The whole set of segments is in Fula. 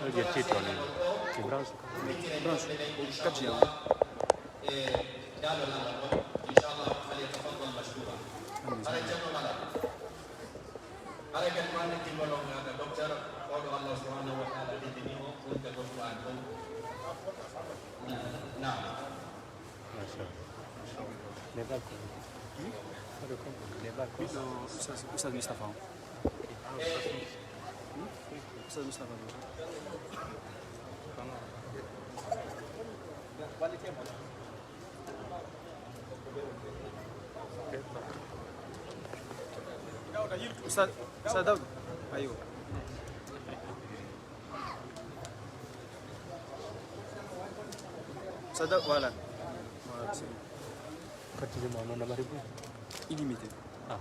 Oggi è titolo di Branco. Capiamo. Ustaz Mustafa. Ustaz Mustafa. Ustaz Daud. Ayo. Ustaz Daud, voilà. Voilà, c'est bon. Quand tu demandes, on a marié. Illimité. Ah.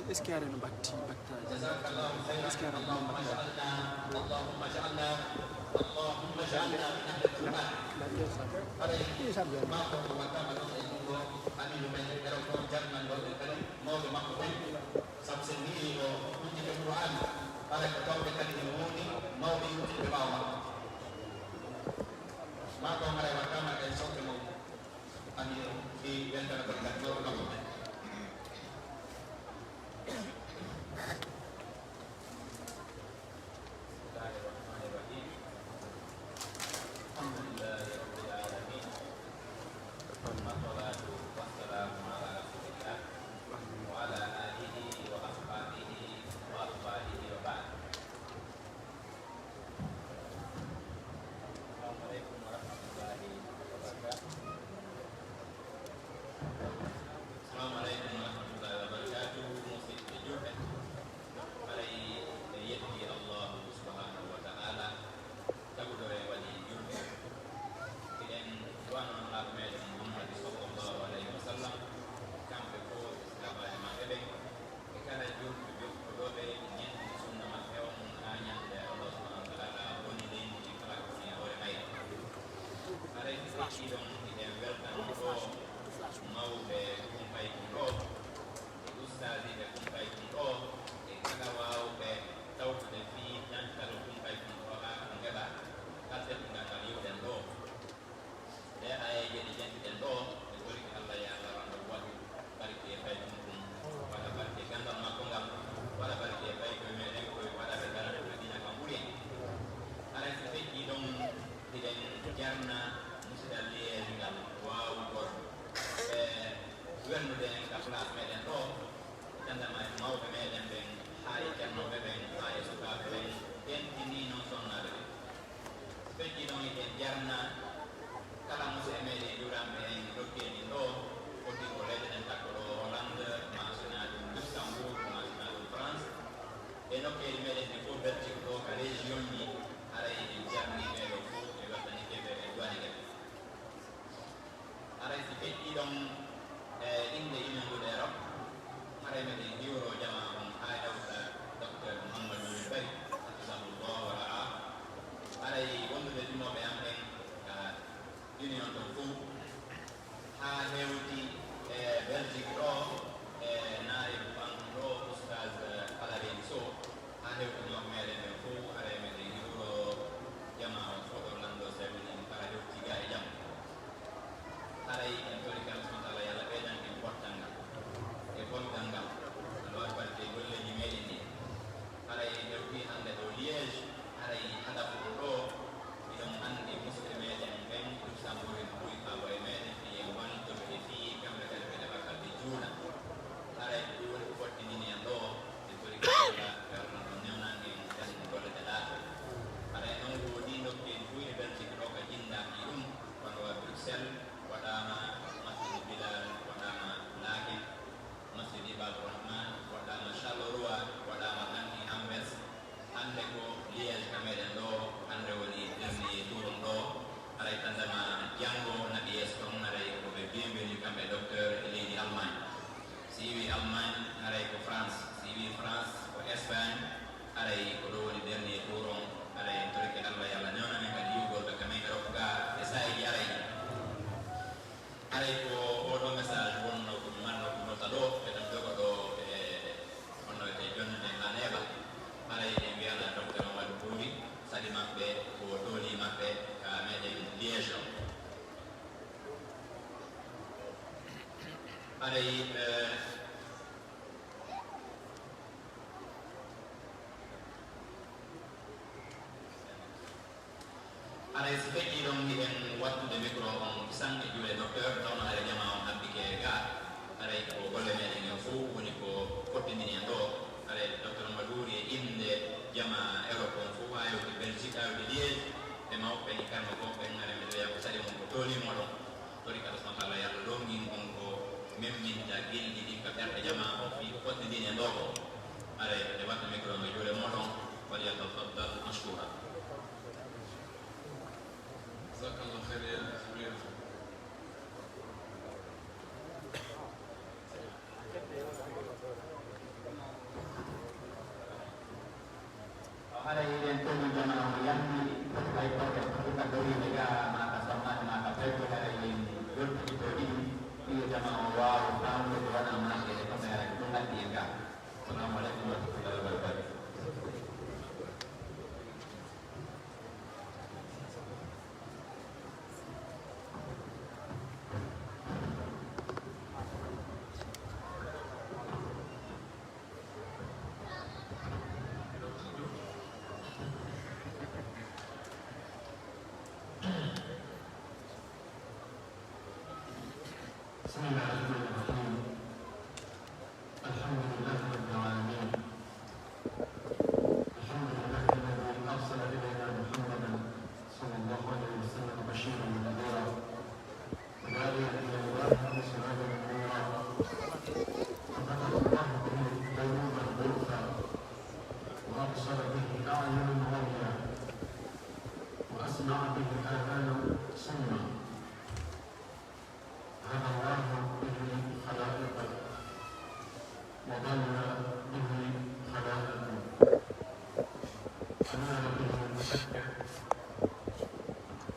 Est-ce qu'il y a un bâti, est-ce qu'il y a un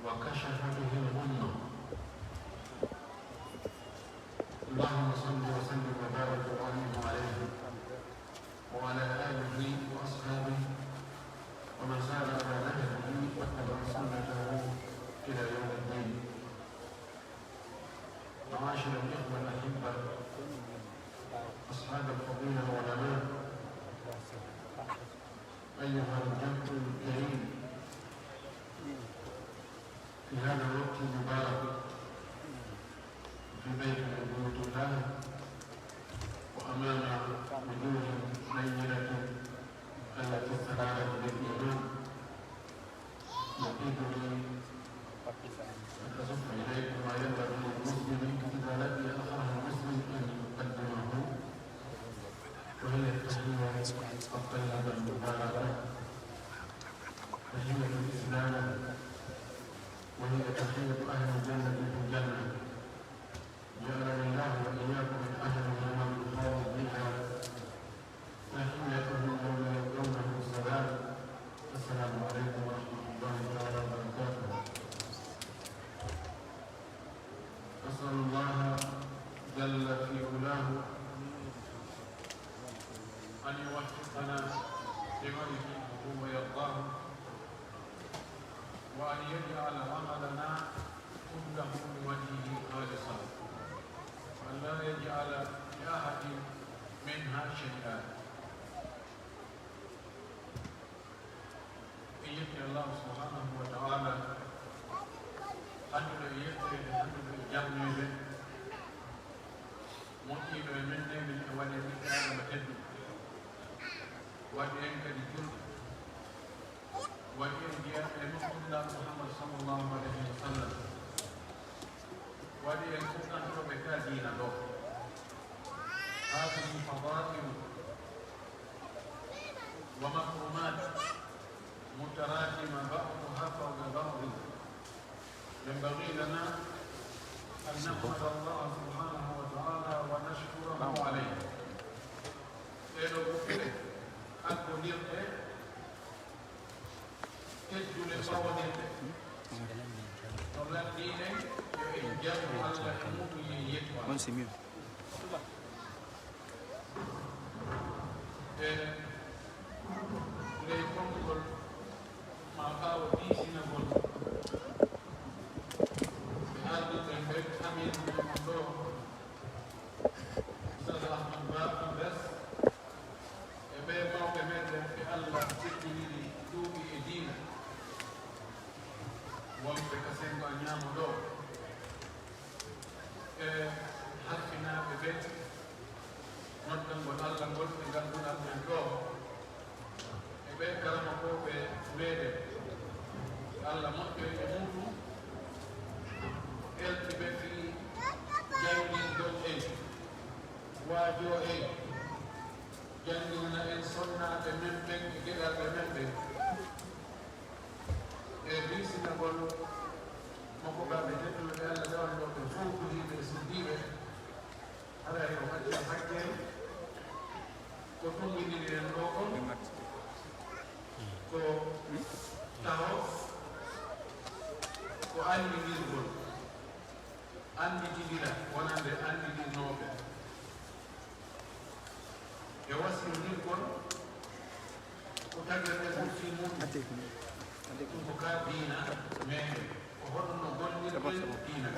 وكشف به اللهم صل وسلم وبارك وانعم عليه وعلى اله واصحابه ومن سار على نهجه واتبع سنته الى يوم الدين. معاشر الاخوه الاحبه اصحاب الفضيله والعلماء، ايها الجمع الكريم في هذا الوقت المبارك في بيت من بيوت الله وامام وجوه نيره التي استنارت بالايمان، يقيدني ان اصف اليكم ما ينبغي للمسلم اذا لقي اخاه المسلم ان يقدمه، وهي التحيه الطيبه المباركه، تحيه الاسلام، وهي تحيه اهل الجنه في الجنه. جعلني الله واياكم من اهلها ومن يخاض بها. تحيتهم يوم يلقونه السلام. السلام عليكم ورحمه الله تعالى وبركاته. اسال الله جل في علاه ان يوفقنا لما يحبه ويرضاه، وان يجعل عملنا كله لوجهه خالصا، وأن لا يجعل لأحد منها شيئا. إياك الله سبحانه وتعالى أنه يقتل أنه يجمع مطيب من أول الكتاب وتدو وإن كدجل وإن جاء الله محمد صلى الله عليه وسلم وإن كنت بك دين له. هذه فضائل ومكرمات متراكمة بعضها فوق بعض، ينبغي لنا أن نحمد الله سبحانه وتعالى ونشكره عليه. إلو بكره أكو نيرته إدو لقوانيته طلع دينه يجب على المؤمن يتوى les contrôles maka di sinagol hadu tembe amin mondo sada ahmad bas ebe ma ke mede fi allah tikini du edina wa pe kasengo anyamo do hakina ebe noddan go allah gol be ganduna ben do ɓe karama ko ɓe meeɗe allah moƴƴo e muɗum elti ɓe fi jangingol en waajo en jangina en sonnaɓe men ɓen e geɗalɓe men ɓen e risinagol makko ɓaɓe tedduɓe allah dawanɗo ɓe fowkuhiɓe e siddiɓe ara yo macca hakke ko tumginiri en ɗo on ko taw ko andidirgol anditidira wonande andidirnoɓe e wasiyondirgol ko tagirɗe ɓurti muɗum ko ka diina meɗen ko honno gollirɗe diina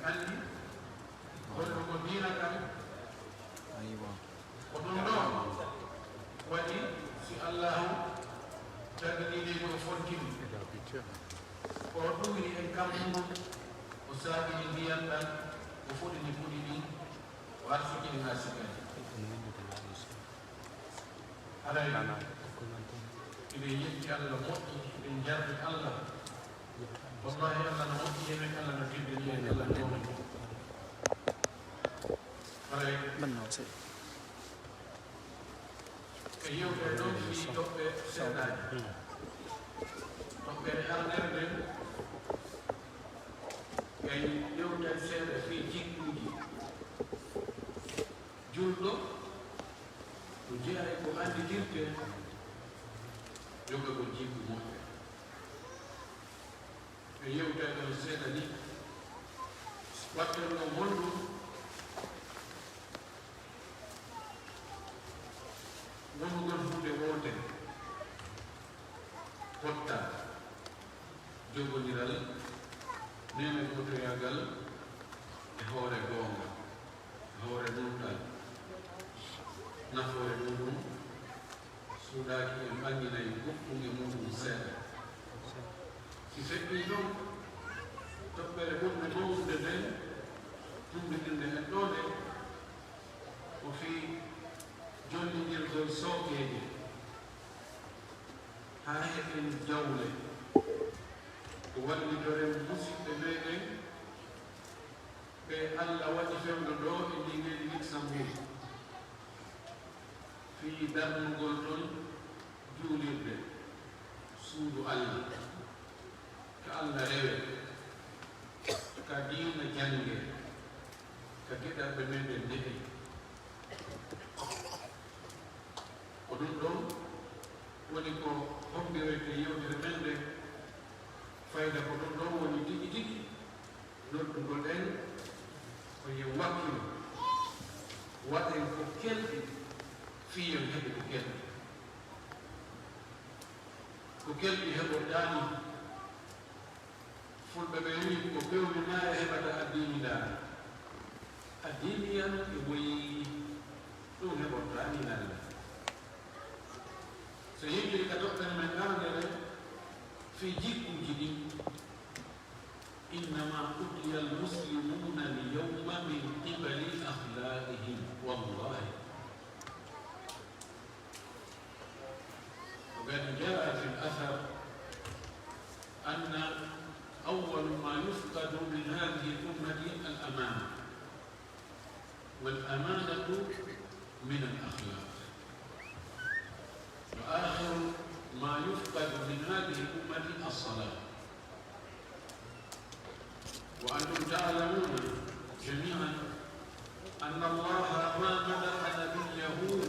andi holno ko diina kam ko ɗum ɗon waɗi si allahu tagini ko fontini ko ɗumini en kammugo o saabini ndiyam ɗan o fuɗini fuɗi ɗi o arfikini ha sigaji alay eɗen yetti allah moƴƴi eɗen jardi allah wallahi allah no moƴƴi emen allah no fiddini en allah noma alay e yewtere ɗon fi toɓɓe seeɗaji toɓɓere arnere nden kay yewten seeɗa fi jikkuji julɗo ko jeeya ko anditirte joga ko jikku moƴƴe e yewtere ɗon seeɗa ni wattere no wonɗum potta jogodiral nene gotoyagal e hoore goonga e hoore nunɗal nafoore muɗum suuɗaki en ɓanginayi goɗɗum e muɗum seeɗa si feƴƴi ɗon toɓɓere ɓurɓe mawnude nden tumbiɗinde en ɗone o fii jollidirgol sookeeje haa heɓen jawle ko wallitoren musidɓe meɗen ɓe Allah waɗi fewdo ɗo e ndiŋeji Luxembourg fii darnugol ton juulirde suudu Allah ka Allah rewe ka diina jange ka geɗaɓe meɗen ndeɓe ko ɗum ɗon woni ko hombirete yewtere men nde fayda ko ɗum ɗon woni tigi tigi noddugo ɗen ko yo wakkilo waɗen ko kelɗi fiyon heɓe ko kelɗi ko kelɗi heɓoɗani fulɓe ɓe wi ko pewninaya heɓata addiniɗaa addiniyan e woyi ɗum heɓoɗani nalla so yimɓiri ka toɓɓere men gardere fi jikkuji ɗin innama utiya almuslimuna alyawma min qibali akhlaqihim wallahi وقد جاء في الأثر أن أول ما يفقد من هذه الأمة الأمانة والأمانة من الأخلاق وآخر ما يفقد من هذه الأمة الصلاة وأنتم تعلمون جميعا أن الله ما مدح نبيه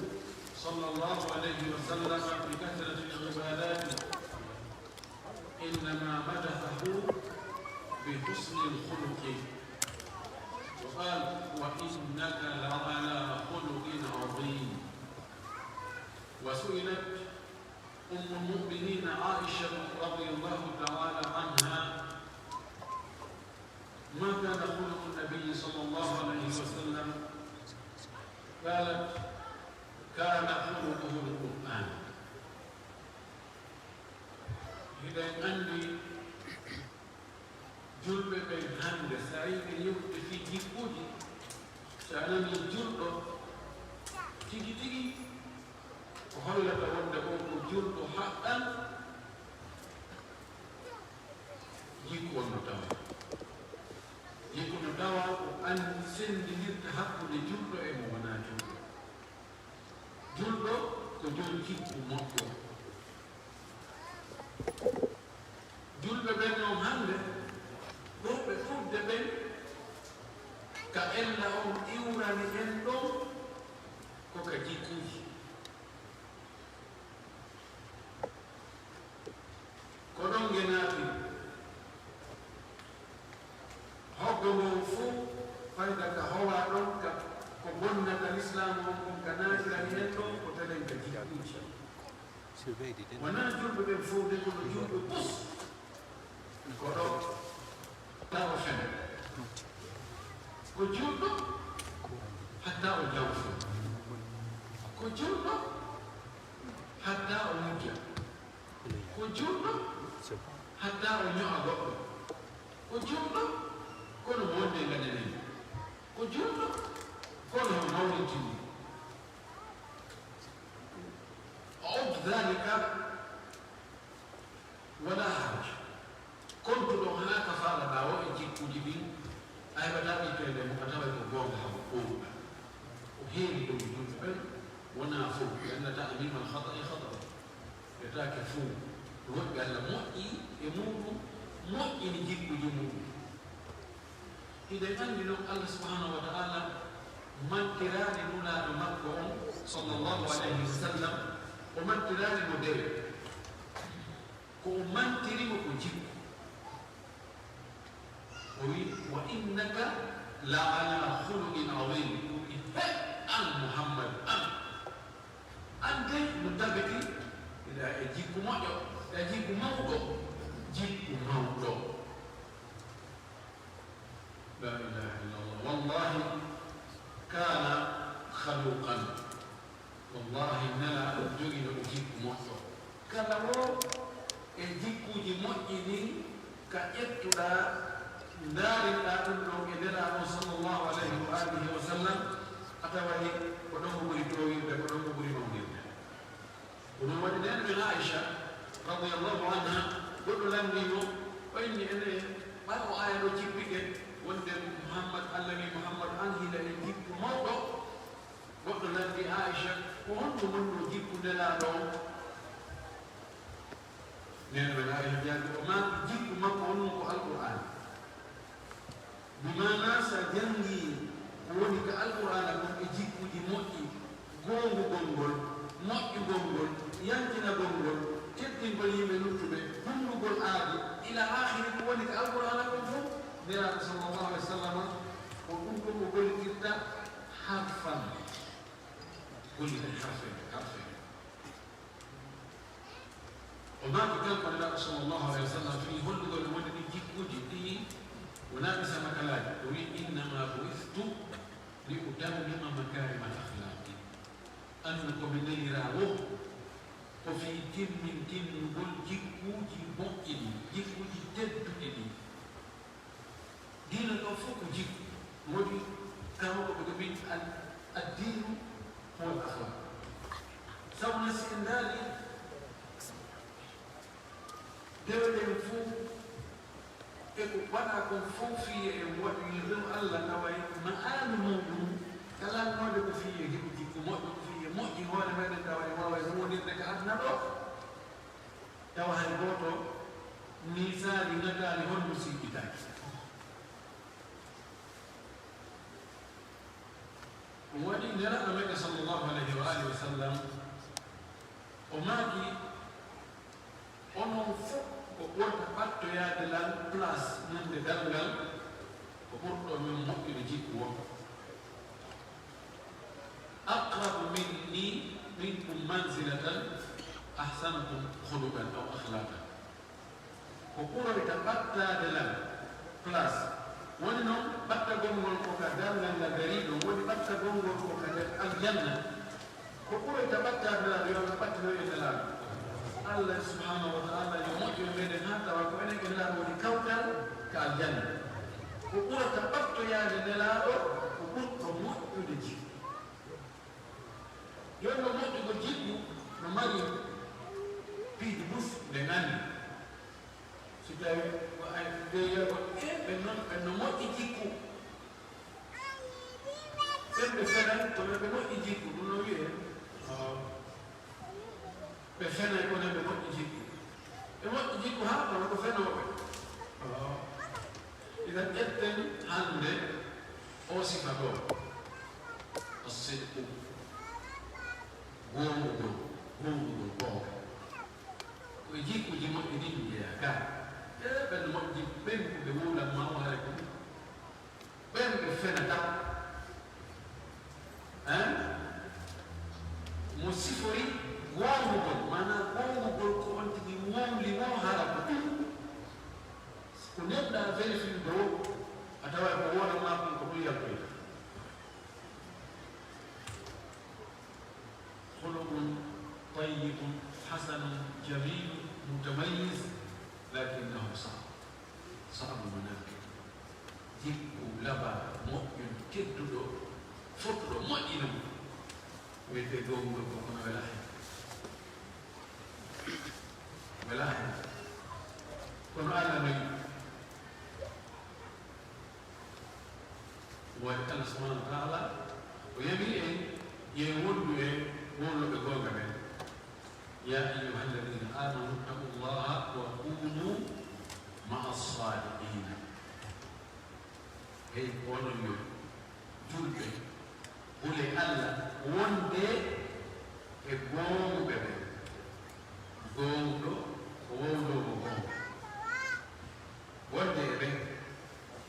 صلى الله عليه وسلم بكثرة العبادات إنما مدحه بحسن الخلق وقال وإنك لعلى خلق عظيم وسئلت أم المؤمنين عائشة رضي الله تعالى عنها ما كان خلق النبي صلى الله عليه وسلم قالت كان خلقه القرآن إذا عندي جلب بين هند سعيد يوم في جيبوجي سألني جلب تيجي تيجي وهلا تود أقول جلب حقا يكون متوى يكون متوى أن سند يتحق لجلب إمونا جلب julɗo ko joni kikku makko julɓe ɓen on hannde ɓurɓe fudde ɓen ka ella on iwrani en ɗon koka jikkuji ko ɗon genaati hoggo ngon fuu fayda ka howa ɗon ka ko bonnata l'islam on kon ka naatira hen ɗo ko telen ka jikkuji wona julɓe ɓen fowde kono julɓe pus ko ɗo tawa fen ko julɗo hatta o jawfo ko julɗo hatta o mujja ko julɗo hatta o ño'a goɗɗo ko julɗo kono wonde gaɗenen ko julɗo kono mawlitini عد ذلك ولا حرج كنت لو هناك فعل دعوة يجيك جبين أي بدأت يتعلم مكتبة الجواب حقوق وهي بدون جنب ونافوق لأن تأمين الخطأ خطأ يتاك فوق الوقت قال مؤي يموت مؤي يجيك يموت إذا كان لهم الله سبحانه وتعالى من كران نولا بمكة صلى الله عليه وسلم ومن تلاني مدير ومن تريم كجيب وإنك لعلى خلق عظيم أن محمد أنت متبكي إذا يجيكم jikku mawɗo jikku mawɗo la ilaha illallah wallahi kana khaluqan wallahi nela ɗum jogiino ɗo jikku moƴƴo kala wo e jikkuuji moƴƴi ɗin ka ƴettuɗa ndaarinɗa ɗum ɗo e nelaɗo sallllahu alayhi wa alihi wa sallam a tawayi ko ɗon ko ɓuri towirde ko ɗon ko ɓuri mawnirde ko ɗum waɗi nden ɓen aicha radiallahu anha goɗɗo landimo o inni ene ɓaɗo aya ɗo cippiɗe wonde muhammad allah wi muhammad an hila e jikku mawɗo goɗɗo landi aicha ko honɗo gonɗo jikku nelaɗo nen ɓen aicha jaabi o ma jikku makko honnon ko alqur'an bimana sa jangi ko woni ko alqur'ana kon e jikkuji moƴƴi gongugol ngol moƴƴugol ngol yantinagol ngol teddingol yimɓe luttuɓe humnugol aadi ila akhiri ko woni ko alqur'ana kon fof neraɗo sallllahu alih w sallam ko ɗum ɗon o gollitirta harfan gollita harfe o maaki kanko neraɗo sallllahu alih wa sallam fi hollugol e wonde ɗi jikkuji ɗi wona ɓe samakalaji o wi innama buistu li utammima makarima al akhlaqi andu komi nelirawo ko fi timmingol jikkuji moƴƴi ɗi jikkuji tedduɗi ɗi dina ɗo fof ko jikku woodi kama ko ɓe min addinu hol akhlaq sawna si en ndaari deweɗen fof e ko waɗa kon fof fiye e waɗi rew allah taway ma aanu muɗum kalannoode ko fiye heɓi jikku moƴƴo ko fiye moƴƴi hoore meɗen tawa e wawa e wonirde ko aduna ɗo tawa hay gooto misaali ngataali honno sikkitaki ɗum waɗi neraɗo meɗe sallllahu alayhi wa alihi wa sallam o maaki onon fof ko ɓurta ɓattoyaade lan place nande dalngal ko ɓurɗo min moƴƴude jikku wonko aqrabu minni minkum manzilatan ahsanukum khuluqan aw akhlaqan ko ɓuroyta ɓattaade lan place woni noon ɓattagol ngol ko ka dalngal ngal dariɗo woni ɓattagol ngol ko ka nder aljanna ko ɓuroyta ɓattaade lan yo no ɓattinoyede lan Allah subhanahu wa ta'ala yo moƴƴo meɗen ha tawa ko enen e nelaɗo woni kawtal ka aljanna ko ɓurata ɓattoyaade nelaɗo ko ɓurɗo moƴƴude jikku yon no moƴƴugo jikku no mari piiji musɗe ngandi so tawi deyeego ɓen noon ɓen no moƴƴi jikku ɓen ɓe fenan kono ɓe moƴƴi jikku ɗum no wiye ɓe fenay kono ɓe moƴƴi jikku ɓe moƴƴi jikku ha kono ko fenooɓe idan ƴetten hannde o sifa ɗo o sidqu gongugol goo koye jikkuji moƴƴi ɗin jeeya ga ɓen moƴƴi ɓen ko ɓe wuulan ma o hare ko ɓen ɓe fenata mo sifori wongugol mana wongugol ko on tigi wongli wo hara ko ko neɗɗa vérifie ɗo a tawa ko woda makon ko ɗum yaltoyta khuluqun tayyibun hasanun jamilun mutamayyiz lakinnahu sa'bu manakib jikku laba moƴƴun tedduɗo fottuɗo moƴƴino wiyete gongol ko kono wela hen wela hen kono allah nayi waɗi allah subhanahu wa taala o yami en ye wondu e wonloɓe gonga men ya ayuha alladina amanu ittaqu llaha wa kunu maa sadiqina hey onon yo julɓe hule allah wonde e gonɓe ɓen gonɗo ko wowlogo gonga wonde e ɓen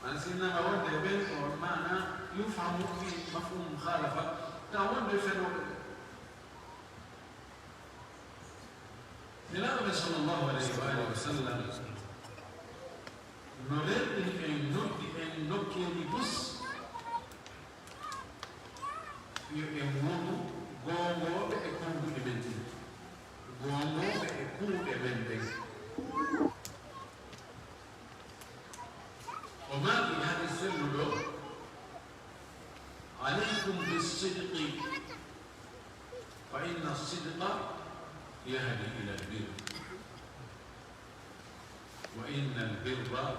man sinnama wonde e ɓen ko mana yufamu fi mafhum mukhalafa ta wonde fenoɓe Nelaɗo sallallahu alayhi wa alihi wa sallam no rerɗini en noddi en nokkeji bus yo en wonu gongoɓe e konduɗe men ɗin gongoɓe e kuuɗe men ɗen o maaki hade selluɗo alaykum bisidqi fa inna sidqa يهدي إلى البر وإن البر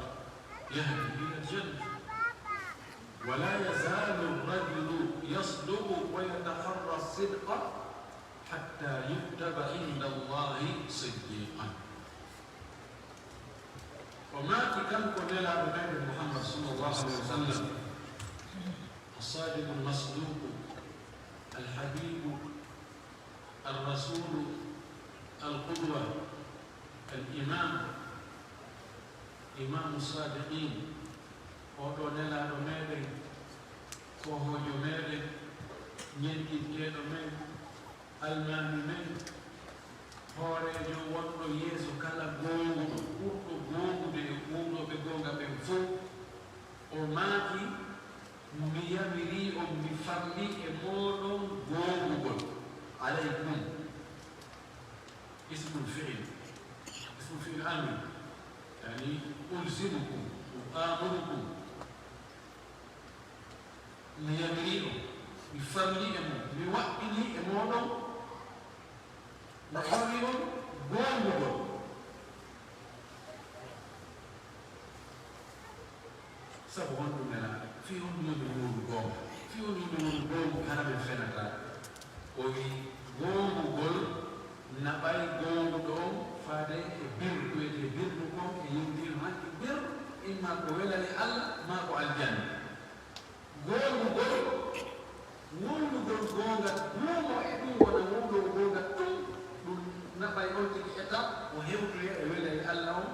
يهدي إلى الجنة ولا يزال الرجل يصدق ويتحرى الصدق حتى يكتب عند الله صديقا وما كم قلنا بنبي محمد صلى الله عليه وسلم الصادق المصدوق الحبيب الرسول القدوة الإمام إمام الصادقين ودوننا دومين كوهو جمين ينكي دومين المامي من هوري جو وطو يسو كلا غونغو قرطو غونغو دي غونغو بغونغا بفو وماكي ميامري ومفامي امونو غونغو عليكم اسم الفعل امر يعني الزمكم وامركم ميامريكم بفاميليكم بوقتي امونو نحررهم غونغو سبحان الله فيهم يدور غونغو فيهم يدور غونغو كان بفنكا وي gongo gol nabay gongo do faade e birdu e birdu ko e yimdir hakki bir imma ko welale Allah ma ko aljanna gongo gol wondu gol gonga momo e dum wona wondu gonga dum nabay on tigi eta o hewdu e welale Allah on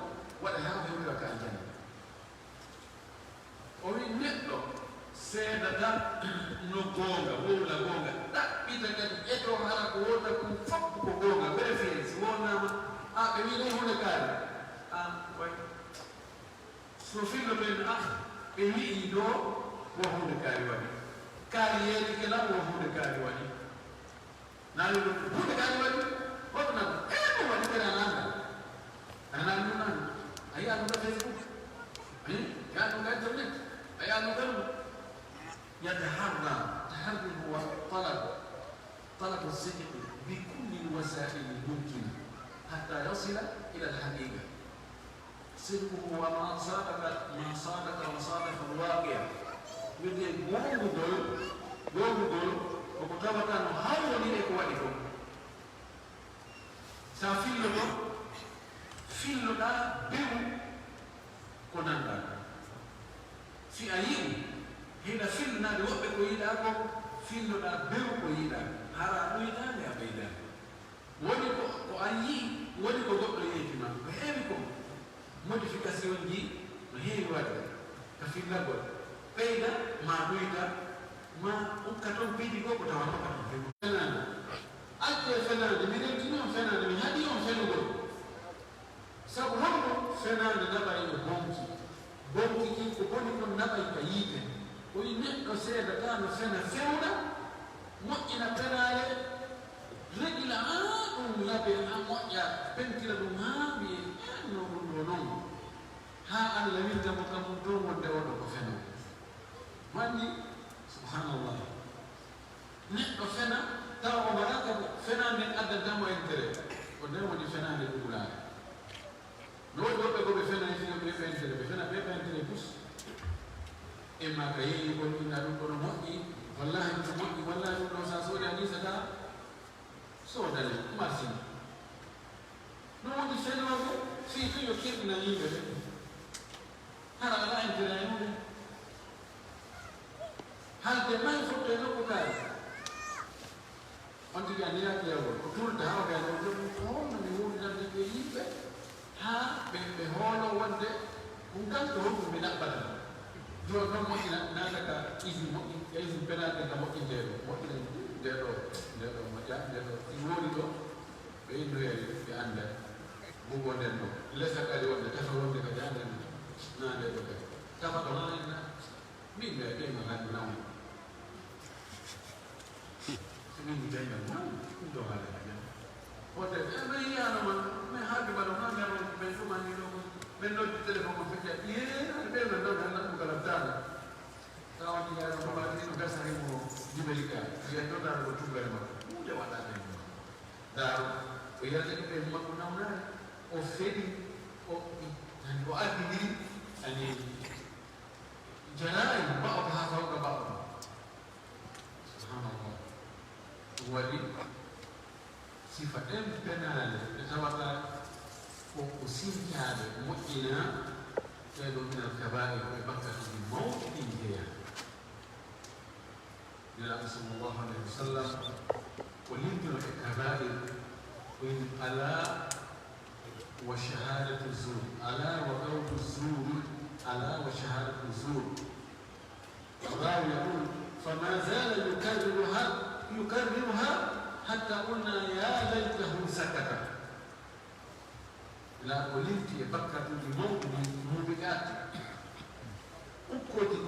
wada ha hewdu ka aljanna o wi neddo seedata no gonga wowla gonga ɗaɓɓita kadi ƴeto hara ko wonta ko foppu ko gonga vérifié si wonnama ɓe wiɗe hunde kaari way so fillo ɓen ɓe wi'i ɗo wo hunde kaari waɗi kaari yeeri kela wo hunde kaari waɗi nani ɗo hunde kaari waɗi woto nan ɗo waɗi kene ananda anani ɗum nan a yiya ɗum ɗo Facebook ya ɗum ga internet a yiya ɗum ɗum يتحرى التحري هو طلب الصدق بكل الوسائل الممكنة حتى يصل إلى الحقيقة. الصدق هو ما صادق وصادف الواقع. بدي غول وكتابة هاولي إخوانكم. سافيلو دا بيو كوناندا. في أيام hina filnade woɓɓe ko yiɗa ko filnoɗa bew ko yiɗa hara ɗoytande a ɓeydani woni ko a yii woni ko goɗɗo yeytima ko heewi ko modification ji no heewi wadde ka fillagol ɓeyda ma ɗoyta ma ukka toon piidi goo ko tawa toka ton fenade acce fenade mi rentini on fenade mi haɗi on fenugol sabu honno fenade naɓay e bonki ki ko boni kon naɓay ka yiite oyi neɗɗo seedata no fena fewɗa moƴƴina penale regla ɗum laabe ha moƴƴa pentira ɗum ha ɓi no ɗum ɗo noon ha Allah windamo kamum to wonde oɗo ko fena manni subhanallah neɗɗo fena taw o waɗaka fenade addantamo intérêt ko nden woni fenade ɗuɓulare no woɗi woɓɓe ko ɓe fena ɓe intérêt ɓe fena ɓe intérêt plus imma ka yeeyi kon inna ɗum kono moƴƴi wallahi ɗum moƴƴi wallahi ɗum ɗo sa soodi a nisata soodane marsin no woni fenoɓe fii to yo keɓina yimɓe ɓe hara ala intérêt e muɗum halde may fotto e nokku kaari on tigi a niyaki yawol ko tulta ha wagano ko holno mi wurdande ɓe yimɓe ha ɓe hoolo wonde ɗum tan ko honɗum mi ɗaɓɓata joni noon moƴƴina naataka usine penade ka moƴƴinteɗo moƴƴina ndeɗo moƴƴa ndeɗo si wooni ɗo ɓe innoyeeri ɓe annda bugo den no lesa kadi wonde tafa wonde ka janden naande do kadi tafa do naande min be ke ma hadi naw min be na naw do hada kadi ote be yana man me hadi ba do naande ro be fu man ni do be no telephone ko fekka ye be no do na ko kala tana tawa ni gara ko ba ni no gasa ni mo dibelika ya to da ko tubere ma mu de wada ne da o yata ke be ma ko nawna o fedi o yani وأدي يعني جرائم بعضها فوق بعض سبحان الله ولي صفة بنال نتوقع وقسم هذا مؤمنا كانوا من الكبائر وبكة الموت إنتهى قال صلى الله عليه وسلم وليمكن الكبائر وإن ألا وشهادة الزور ألا وقول الزور ألا وشهادة الزور الراوي يقول فما زال يكررها حتى قلنا يا ليته سكت لا ولمت بكة الموت موبقات أكوتي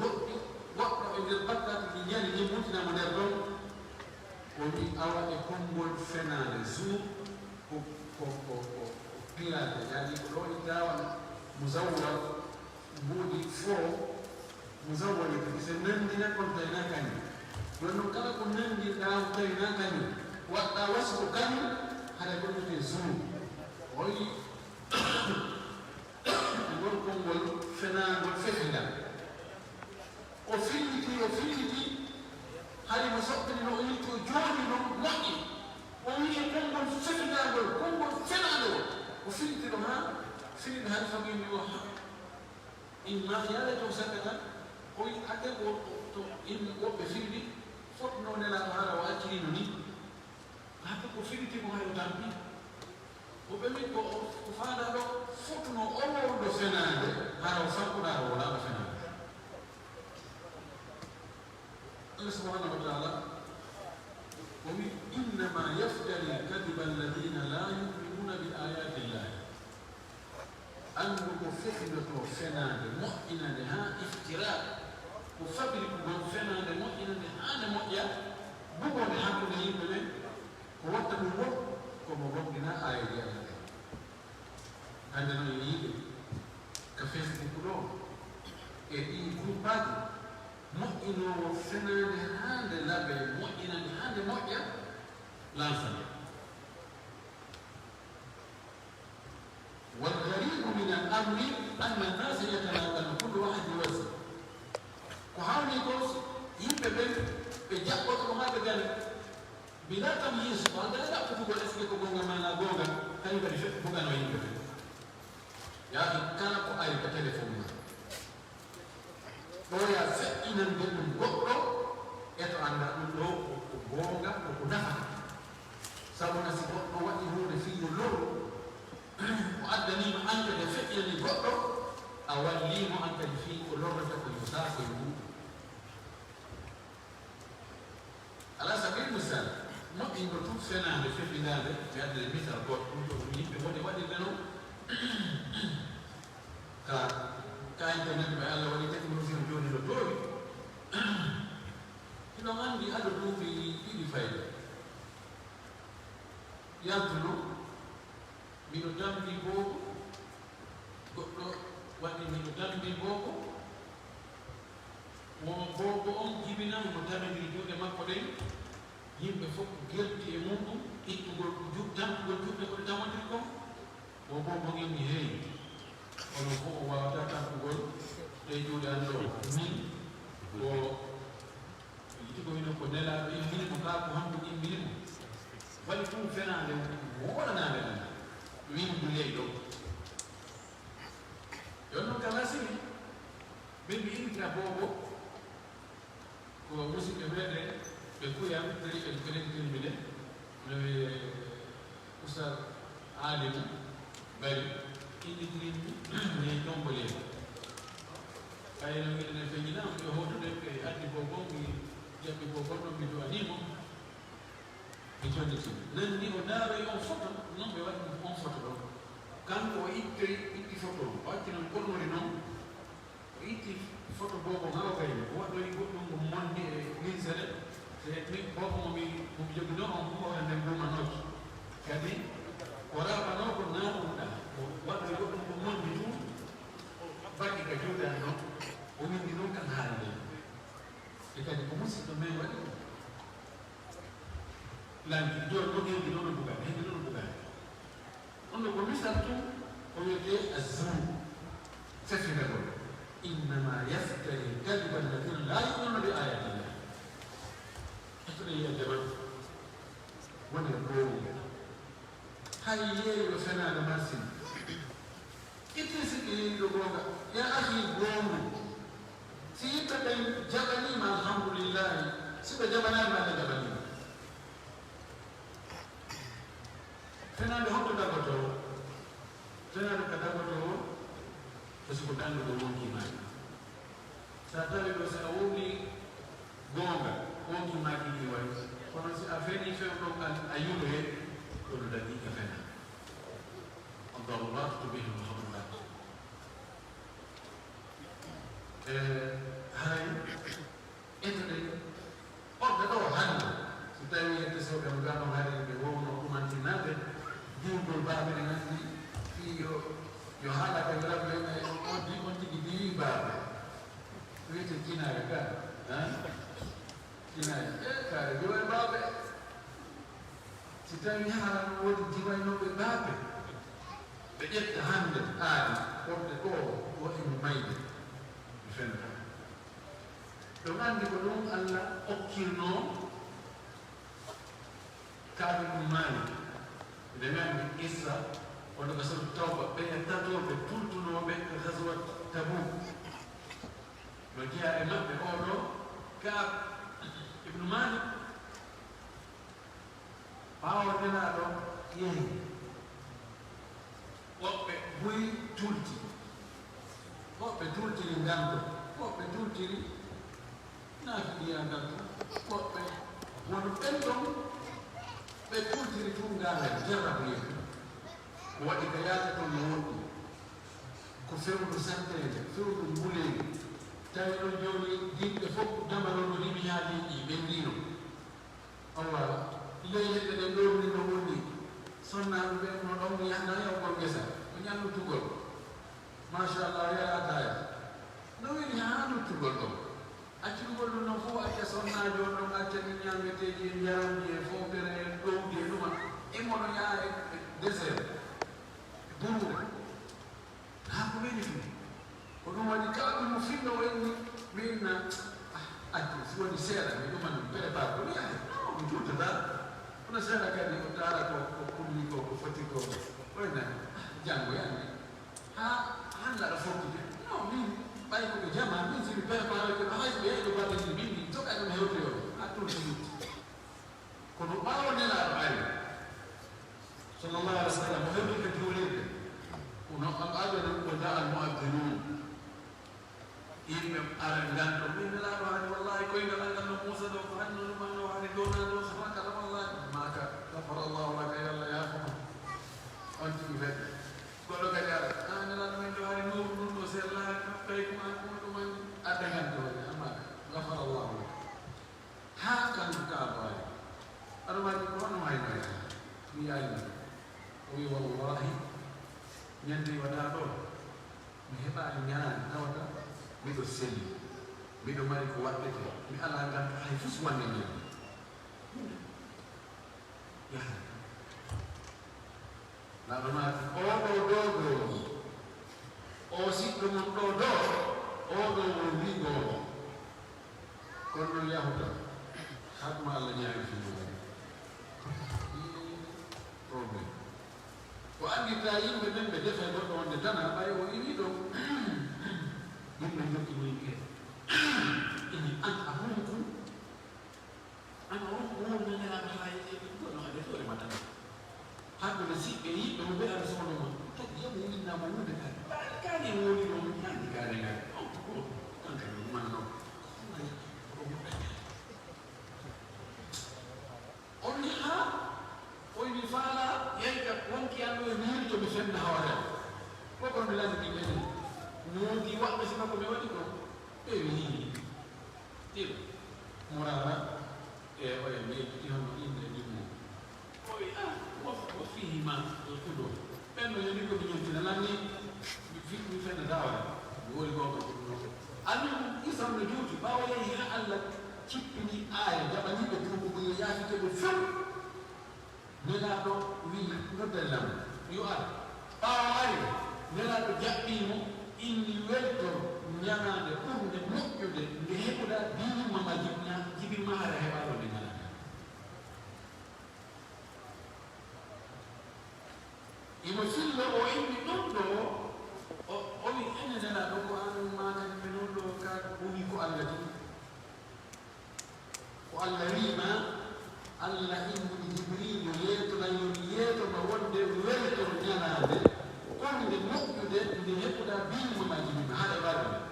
وقت عند البكة اللي يموتنا من الروم ومن أول يكون فنان الزور pilate yani lori dawa muzawwar budi fo muzawwar yake nandi na kon tayna kani don kala ko nandi dawa tayna kani wa wasu kani hada ko te zuru oyi ngol kongol fena ngol fefenda o filiti hadi musabbi no yito joni no maki o yi kongol fefenda kongol fena وفيلت لها فيلت هذا فقيم يوحى إما يالة وسكتا قوي حتى إن وبفيلت فطنون لها وأجرينني حتى وفيلت مها يتعبي وبميت وفادا له فطنو أول فنان هذا وفاقنا ولا فنان الله سبحانه وتعالى إنما يفتري الكذب الذين لا يؤمنون بآيات الله أنه فخدة فنان مؤمنا لها افتراء وفبرك فنان مؤمنا لها مؤيا بقوا لحق لهم من ووتن الوقت كما ربنا آيات الله عندنا يجي كفيف بكلهم إيه يكون بعد مؤمن وفنان هذا لا مؤمنا هذا مؤيا لا نفهم والغريب من الأمر أن الناس يتناولون كل واحد يوزن وحاول يقول يبقى بجاء وقت ما قال بلا تمييز وهذا لا تقول اسمك بونغا ما لا بونغا كان يبقى يشوف بونغا نوين يبقى يا أخي كان أقول أي بتليفون ويا فإن من بكرة يتعلم له بونغا ونفع سابونا سيبقى وإنه فيه اللور وأدني ما أنت لفئل لبقر أولي ما أنت لفئل ولرتك ويساق ويقول على سبيل المثال ما إن بطوط سنة لفئل ذلك في هذا المثال قد كنت ودي لنو كإنترنت بألا ولي تكنولوجيا جوني لطوري إنه عندي أدو في فايدة ينتلو mino dambi boko goɗɗo waɗi mino dambi boko womo boko on jibinami mo tamidiri juuɗe makko ɗen yimɓe fof gelti e muɗum ittugol dampugol juuɗe koɗe tamodiri kon o bobo gimmi heewi ono fof o wawata tampugol ɗe juuɗe an ɗo min o yiti ko wino ko nelaɗo immini mo kaa ko hanko immini mo waɗi tum fenade woɗanade ɗan windu leyɗo yon noon kala sini ɓen ɓe intra bobo ko musidɓe meɗen ɓe kuyam tari ɓen koɗentirmine no oustar alimu bari innitirinmi ne tombo leyɗo ɓayno miɗene feñinama ɓe hotude ɓe addi bobo mi jaɓɓi bobon ɗon mi duwanimo mi jonnitimi nanni o daaroy on photo non ɓe waɗi on photo ɗon ka koko mo jogi no on ko hande goma noki kadi wala bano ko namuda wadde goɗɗum ko mondi tu baki ka joɗani noon o windi noon kan haalde e kadi ko musidɗo men waɗi lanki joni ɗo hendi noon no bugani hendi noon no bugani on no ko misal tum o wiyete azzoum fefiragol innama yaftari kadiba alladina la yuminuna bi ayatillah etoɗe yiya jaman woni gowuga hay yeeyo fenade marsin itti sikki yeeyiɗo gonga ya ahi gongu si yimɓe ɓen jaɓanima alhamdulillahi siɓe jaɓanima ɓe jaɓanima fenade honto dagoto fenade ka dagoto o siko ɗanduɗo wonkimaji sa tawi ɗo si a wowni gonga wonkimaji ɗi way kono si a feni fewɗo a yuloye kono daɗiƙa fena الضرورات تبيح المحرمات هاي إذن قد دو هنو ستاوي يتسوك مقام هاي بيوم وقمان تنابه دين بالباب لنفسي في يوحالا كيراب لنا يقول دي باب ويت كناية كان كناية كان جوا الباب ستاوي يحالا نود جوا نوب الباب بجد هند وقت كو وإن ميت بفنك لو عندي بدون الله أكينو كابي مالك إذا ما عندي إسا وأنا بسوي التوبة بين التوبة بتلتنو بين غزوة تبوك وجاء إمام بقوله كاب ابن مالك باور لنا له يهي woɓɓe boyi tulti woɓɓe tultiri nganto woɓɓe tultiri naafiɗiya nganto woɓɓe wono ɓen ɗon ɓe tultiri tum ngangal jarrabuye ko waɗi ko yaata toon no woɗɗi ko fewdu santede fewdu mbuleegi tawi ɗon joni yimɓe fof damarono rimiyaji ɗi ɓendino allah ley leɗɗe ɗen ɗowni no wonni sonnaɓe ɓe no ɗon mi yahna yewgol gesa ko ñallutugol machallah yarataya no weli ha luttugol ɗon accugol ɗum noon fof acca sonnajo on ɗon acca ɗi ñammeteji e jaramji e foftere e ɗowdi e ɗuma immono yaa e désert burude ha ko weli ɗum ko ɗum waɗi kala mo finno wenni minna accu si woni seeɗa mi ɗuma ɗum prépare ko wiyahe mi juutata kono seeɗa kadi o tara ko kulli ko ko foti ko wayna janngo yande ha hannaɗa fottude non min ɓay koɓe jama min somi préparé ko hayso ɓe yeeɗo balleji min mi joga ɗum hewtoyoɓe ha tulti lutti kono ɓaawo nelaɗo ari sallallahu alih wa sallam o hewti ko juulirde kono aɗone ko da al muaddinun yimɓe ara nganɗo min nelaɗo hani wallahi koyngal angal no muusa ɗo ko hanno ɗumanno hani donaɗo safakala wallahi maka gafara allahu laka yallah yafuma on tigi fedde goɗɗo kadi ara nelaɗo men ɗo hani nuru ɗum ɗo sellaha ɓay kuma ɗuman adda ganto waɗi amma gafara allahu laka ha kanko kaalo ari aɗa maji ko hono hayno yaha mi yayno o wi wallahi ñande waɗa ɗo mi heɓani ñaani tawata miɗo selli miɗo mari ko waɗɗete mi ala ganto hay fus wande ñande yaha naɗo maati oɗo dogo o siɗɗo mon ɗo do oɗo won wigomo kono noon yahuta hatma allah ñaari fiɗoa probléme ko andita yimɓe ɓen ɓe defe goɗɗo wonde tan ha ɓay o iwi ɗo yimɓe jokkinoyɓe ini an a honku an a honku wonnaneraɓe ha goɗɗo ha defore matan hanɗo si ɓe yiɓɓe mo ɓe aɗa sohnomo tagi yamo innama wonde kadi kani woni ɗo ñandi kane ngari kankadi ɗumanno on ni ha oyni faala yeyka wonki anɗo e miiri to mi fenna hoorema fofon mi landi mi ɓeni moodi waɓɓe sima ko mi waɗi ɗo ɓe wi ɗiɗo morara e oya mbeɗiti hono inde ɗimmo oyi o fihima kuɗo ɓenno yoni ko miñontina lanni mi fenna dawale mi woni gonga anni isam no juuti ɓawa yehi ha allah cippini aya jaɓaniɓe tuubu ko yo yaafiteɓe few nelaɗo wi noddallam yo ar ɓawa ari nelaɗo jaɓɓimo inni welto ñamade ɓurde moƴƴude nde heɓuɗa dinimama jibi mahara heɓaɗo nde ñalade imo silla o inni ɗum ɗo o wi ene nelaɗo ko an makani ɓe non ɗo ka o wi ko allah di ko allah wima allah innini jibrilu yeetonayon yeetoma wonde welto ñalade ɓurde moƴƴude nde heɓuɗa dinimama jibima haɗa waɗa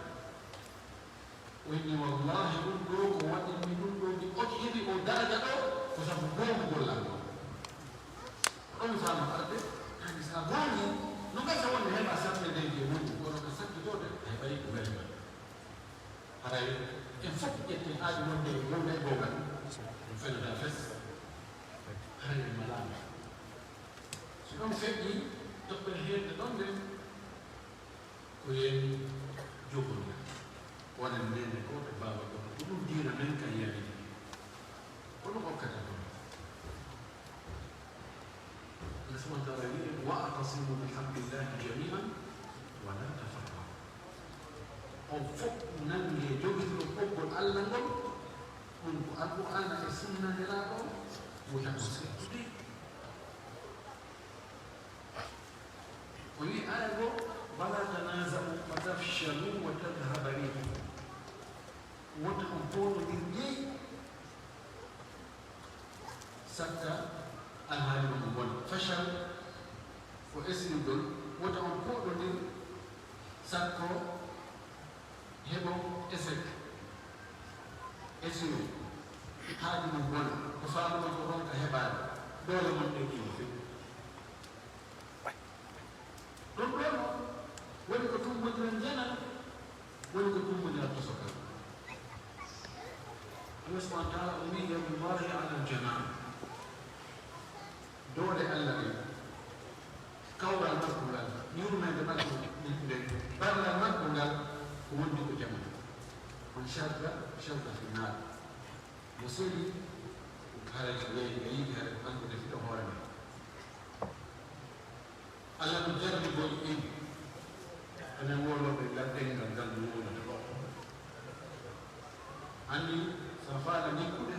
winni wallahi ɗum ɗo ko waɗinmi ɗum ɗo mi oto heɓi o daraja ɗo ko sabu goongugol am ɗo ɗon fama arde kadi sa goongi no gasa wonde heɓa saɓɓe leydi e woni kono ka sabbitode heɓayi ko welma haray en fof ƴette haaji wonde wonde e gongal ɗum fenata fes haray en malama so ɗon feƴƴi toɓɓere heerde ɗon nde ko yen jogondi wonen nene ko to baba ko ɗum diina men ka yawi kono hokkata ɗon Allah subhanahu wa ta'ala wi wa'tasimu bihablillahi jami'an wa la tafarraqu on fof nange jogitiro ɓoggol allah ngol ɗum ko alqur'ana e sunna nelaɗo wotako settude o wi aya go wala tanaza'u fatafshalu wa tadhhaba rihukum wota on poɗodir ƴeyi sakka alhaali no mo woni fachal ko esrigol wota on poɗodir sakko heɓo échec esiro haadi mum wona ko faamuma ko ronka heɓaade doole mon ɗe ɗiɗi fe ɗon ɗon woni ko tummodiran jana woni ko tummodiran tosokal Allah subhanahu wa ta'ala o wi yadullahi ala aljanah doole allah ɗe kawral makko ngal yurmede makko nde ballal makko ngal ko wondi ko jamanu on shadda fi nar mo soli haare ko weyi o yiɗi haare ko andude fiɗo hoore men allah no jarni boni ɗiɗi enen woloɓe laddengal ngal no wonata ɗo anni sa faala nikkude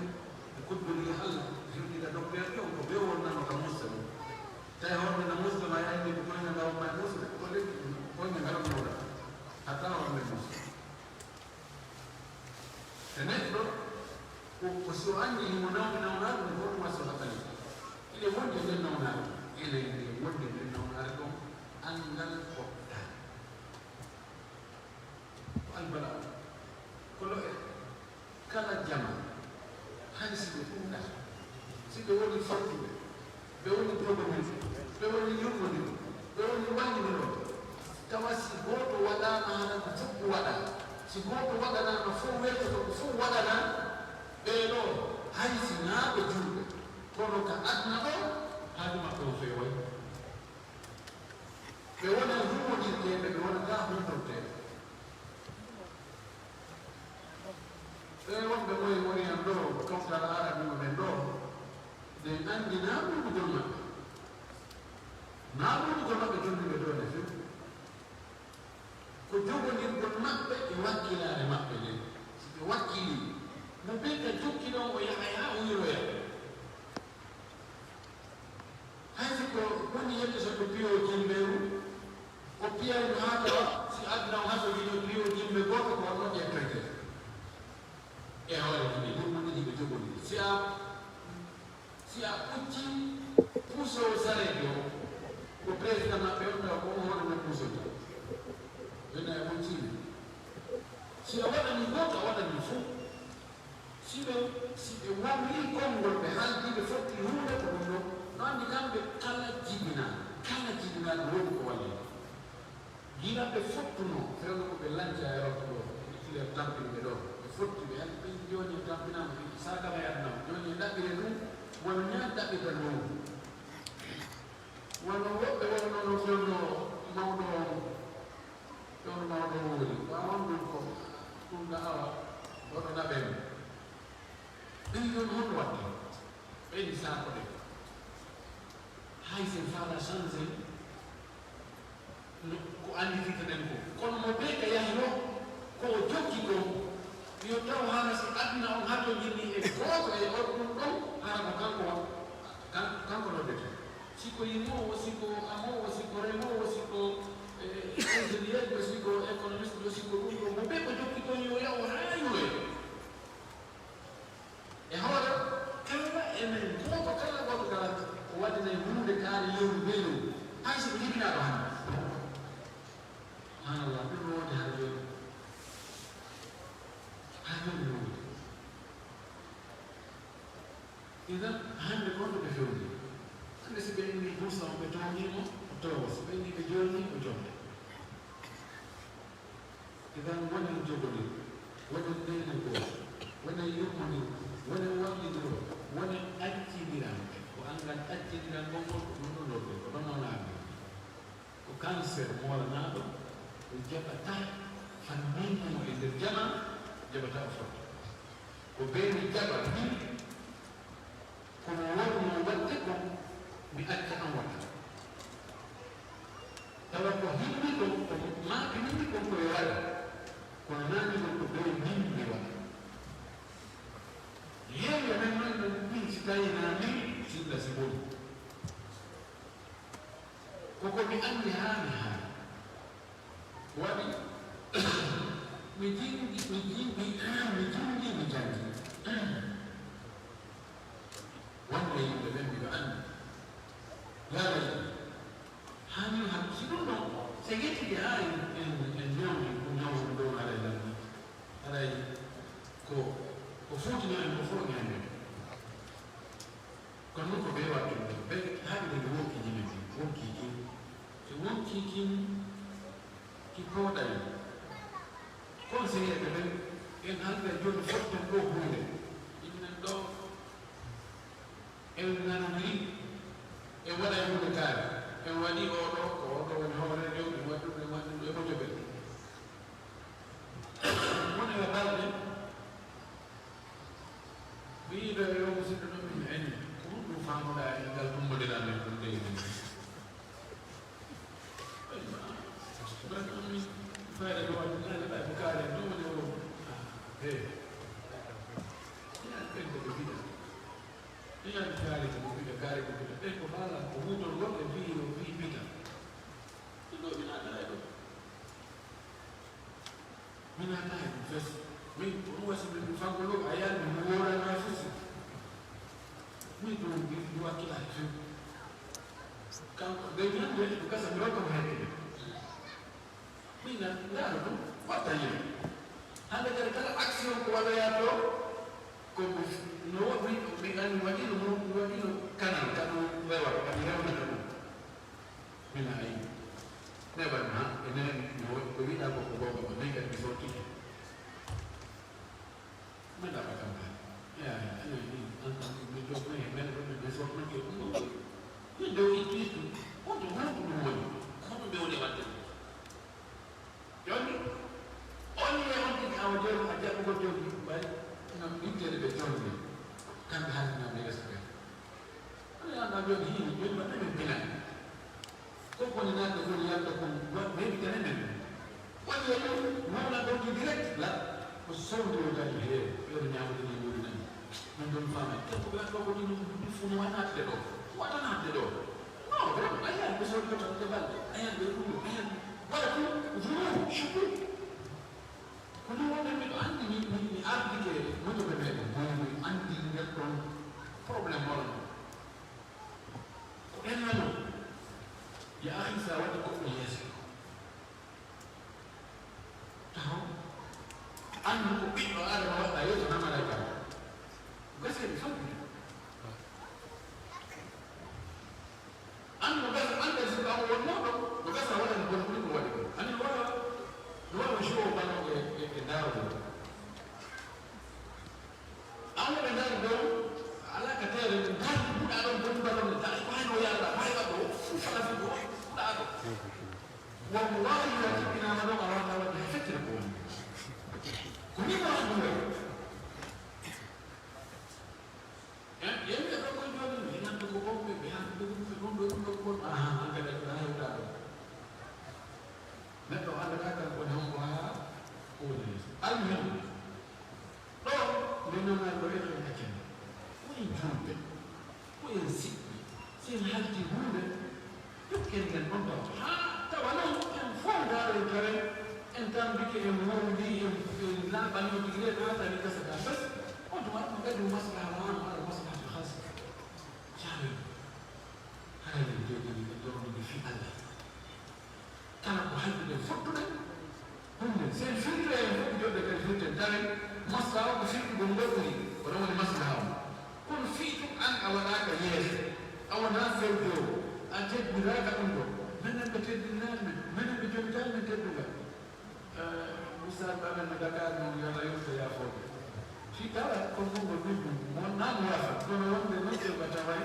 e kuddori allah hirɗiɗa docteur ɗo ko ɓe wonnano ka musta ɗum tawi horɓe no musta ma andi ko koyne ngawma e musde ko lekki koyne ngaramnoɗa hatta horɓe musta te neɗɗo ko so anndi himo nawmi nawnaare ɗum ko ɗum waso hakkali ine wonde nden nawnaare ene wonde nden nawnaare ɗon anngal hoɗɗa ko albala kono e kala jama hay si ɓe ɗumɗa si ɓe woni fattuɓe ɓe woni dogomen ɓe woni yurmodiro ɓe woni wayiniro tawa si gooto waɗama hana ko fof ko waɗa si gooto waɗanama fof weltoto ko fof waɗana ɓeeɗo hay si naaɓe julɓe kono ka adna ɗo haade maɓɓe o feewoy ɓe wona hummodirteɓe ɓe wonata humtorteɓe ɓe wonɓe moye woni hen ɗo toftala araɓima ɓen ɗo ɓe andi naaɓuɗugol maɓɓe naaɓuɗugol maɓɓe jondiɓe ɗo nde few ko jogodirgol maɓɓe e wakkilare maɓɓe nden si ɓe wakkili mo ɓeyta jokkiɗon o yahay ha o yiroya haysi ko woni yedde so ɗo piyo jimberu o piyayno ha tawa si adna o haso yiɗo piyo jimbe goto ko wonno ƴettoyte e hoore ɗiɓe yurmoɗiɗi ɓe jogodiri si a pucci puusowo sareji o ko président maɓɓe on tawa ko on hoɗome puusota ɓena e woncini si a waɗani goto a waɗani fof si ɓe wawri konngol ɓe haldiɓe fotti hunde ko ɗum ɗo no andi kamɓe kala jibinaɗo woni ko walli ginaɓe fottuno fewno ko ɓe lanca e rotto ɗo ɓe tile tampinɓe ɗo ɓe fotti ɓe andi ɓe joni tampinama sagama e adnama joni wala ñaadaɓe tan noon walla woɓɓe wonnono fewno mawɗo fewno mawɗo woni wawan ɗum ko ɗum na awa oɗo naɓen ɗin yon hono watte ɓeydi sako ɗe hay sen faala changé ko andititanen ko kono mo ɓe ka yahino ko o jokki ɗo yo taw haala so aduna on hato jinni e goto e on ɗum ɗon hara ko kanko noddete siko yimowo siko amowo siko remowo siko ingénieur ɓe siko économiste ɓe siko ɗum ɗo mo ɓe ko jokki ɗon yo yaw haynoye e hoore kala enen goto kala goto kala ko waddinayi hunde kaari lewru ɓeyɗo hay siko jibinaɗo hande subhanallah ɗum no wonde haa joni idan hande gonɗo ɓe fewni hande si ɓe inni boursa o ɓe townimo o towo so ɓe inni ɓe jolni o jonde idan wonen jogodir wonen nene goto wonen yurmodir wonen wallidiro wonen accidiran ko angal accidiran gongol ko ɗum ɗon lorde ko ɗon onaɓe ko cancer molanaɗo o jaɓata fanninimo e nder jama jaɓata o fotta ko ɓeyni jaɓa ni kono wonno wadde ko mi acca an watta tawa ko himmi ɗon ko maɓinimi kon koye waɗa kono nani ɗon ko ɓeyi nimmi waɗa yeeyo men noon ɗum ɗin si tawi nani silla si boni koko mi andi haa mi haali waɗi mi jingi mi jangi wonde yimɓe ɓen mbiɗo anndi yaara hani han si ɗum ɗon so yettide haa en ñawdi ko ñawdu ɗo aɗa lamdi aɗay ko fuutino en ko fof ñande kono noon ko ɓe wattude ɓe haɓide ɓe wonki jine ɗi wonki kin so wonki kin ki pooɗay conseillé ɓe ɓen en haalde joni fotten ɗo hunde ɗinen ɗo en nanodiri en waɗa e hunde kaari en waɗi oɗo ko oɗo woni hoore rew en waɗi ɗum en waɗi ɗum emo joɓen woni e balɗe wiiɗo e yo musidɗo ɗum min eni ko ɗum famoɗa e ngal ɗummodiran en ɗum deyni fayda ɗo waɗi nane ɗa ko kaari ɗum woni o ɓeyde ɓe fiɗa ɗiyan kaari ko fiɗa kaari ko fiɗa ɓen ko haala ko hutol goɗɗe wi bita ɗo min aɗa e ɗo min aɗa e ɗum fes min ɗum wasi min fangolo a yaani mi worana fusi min ɗum mi wakkila e few kanko de mi hande ko gasa mi rokkamo hakkille min ndaaro ɗum watta yimɓe hande kadi kala action ko waɗoya ɗo ko no mi andi waɗino canal kaɗo rewata kadi rewnata ɗum min a yi neɓan ha enen ko wiɗa ko gonga ko min kadi mi sottike min ɗaɓa kam kadi mi jogna e men ɗum mi sotnake ɗum ɗo min dew ittu honto ɗum woni honto mbewde wadde joni on ye on tigi awa joni a jaɓugo joni ɓay ngam ɗittede ɓe jonni kamɓe haalinaɓe respect ana anda joni hini joni waɗɗa min bilan fof woni naatde joni yalta kon weɓitene men waɗi yo mawna ɗonki direct la ko sowdiro dañi heewi ɓeɗo ñamadini wurinayi min ɗon fama tekko ɓe ɗo woni ɗum fu no waɗatde ɗo waɗanatde ɗo non vraiment ayan ɓe sowdiotaɗe balɗe ayan ɓe ɗuɗo ayan waɗa tout vraiment choupi kono wonde miɗo anndi mi ardike moƴoɓe meɗen momi anndi ngel ɗon probléme oɗon ko ennano ya ahi sa waɗi goɗɗo yeeso taw andu ko ɓiɗɗo adama waɗɗa yeeso namala kam gase ɓe famɗi andu gasa ande so ɗam wonnoɗo no gasa waɗani kono ɗum waɗi ko andi wawa jour bano e daawde awno ɓe ndaari dow ala ka teere wallahi la tikina ma do awata wa fetre ko ko ni ma ko yende ko ko jodi ni nan ko ko be han do ko an ka da ta neɗɗo anda kaka woni hombo ha olis almuhim ɗo ndennoman ko eɗo en accende koyen julɓe koyen siɓɓe sen halti hunde yokken nden ɗon taw ha tawa noon en fof ndaaro tawe en tambike en wowdi en laaɓanno tigre ɗatani gasata bes on tuma ɗum kadi maslaha wano aɗa maslahatu hasa jawe haynen joɗini ɓe dornude fi allah kala ko halɓuɗe fottuɗe hunde sen firde en fof joɗɗe kadi firten tawe maslaha o ko firɗugol goɗɗori oɗon woni maslaha o kono fiitu an a waɗaka yeeso a wona fewde o a teddinaka ɗum ɗo minen ɓe teddinnaani men minen ɓe jomitaani men teddugal ustad amen no Dakar noon yona yofta yaafoɓe si tawa kon gongol ɗum wonnamo wafa kono wonde noon ƴewga taway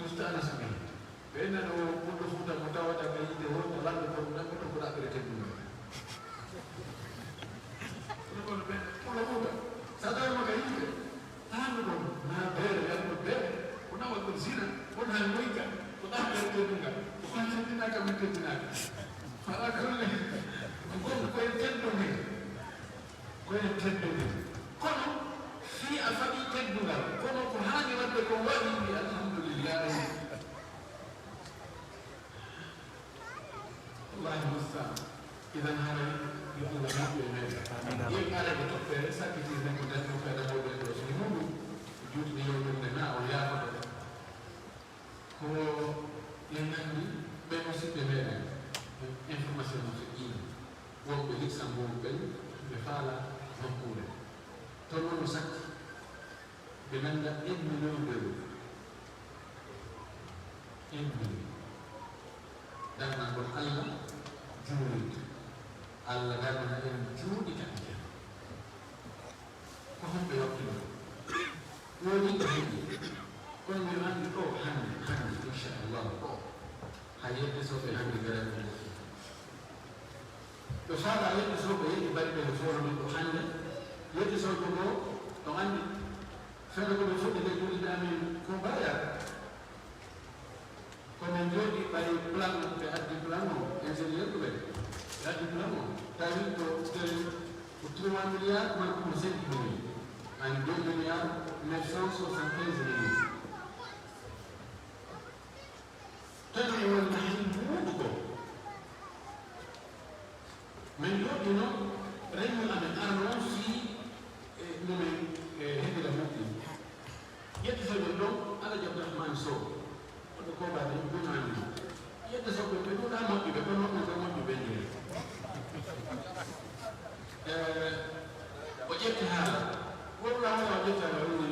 ustana so ɓen ɓeynano ɓurɗo fuuta mo tawata ka yide wonde lamɗo kon ɗamɓe ɗo ko ɗaɓɓere teddugal kono ɓen ɓurɗo fuuta sa tawima ka yide taandu ɗon na beere yanɗo beere ko nawal kon sina won han moyka ko ɗaɓɓere teddugal ko kon teddinaka min teddinaka ala kolle gonga koye teddude koye teddude kono fi a faɗi teddugal kono ko haani wadde ko waɗi wi alhamdulillahi wallahi mustaan idan haray yo allah moƴƴu e meɗen yen arade toppere sakkitirden ko nden ɗo kayɗa mawɗen ɗo soni muɗum juutde yewturde na o yaafoto ko yen nganndi ɓe musidɓe meɗen information o so ƴiino wonɓe luxembourg ɓen ɓe faala nokkure toon wono sakki ɓe nannda 1 million d'euros 1 million darna kon allah juuride allah darnana en juuɗi kadi ken ko homɓe wakkilo woni ɗo heɓi kono mbiɗo anndi ɗo hannde inchallah ɗo ha yedde soɓe hannde garaɓe ɓe faala yedde soɓe yeɗi mbaɗi ɓe no formi ɗo hannde yedde soɓe ngo ɗo anndi fene koɓe fuɗɗi ɓe juuɗiɗe amin ko mbaɗa komin jooɗi ɓay plan ɓe addi plan o ingénieur ɓe ɓe addi plan o tawi ko ko 3 milliards manque ko 5 millions ani 2 milliards 975 millions tan e wonno hen muuɗu ko min jooɗi noon réunion amen ara noon fii nomin heɓira moƴƴi yedde soɓe ɗon alaji abdourahmane sow oɗo koɓade gonani yedde soɓe ɓe ɗuɗa moƴƴuɓe kono ɗum ko moƴƴuɓe jeeri o ƴetti haala woɗɗa wona o ƴetti haala woni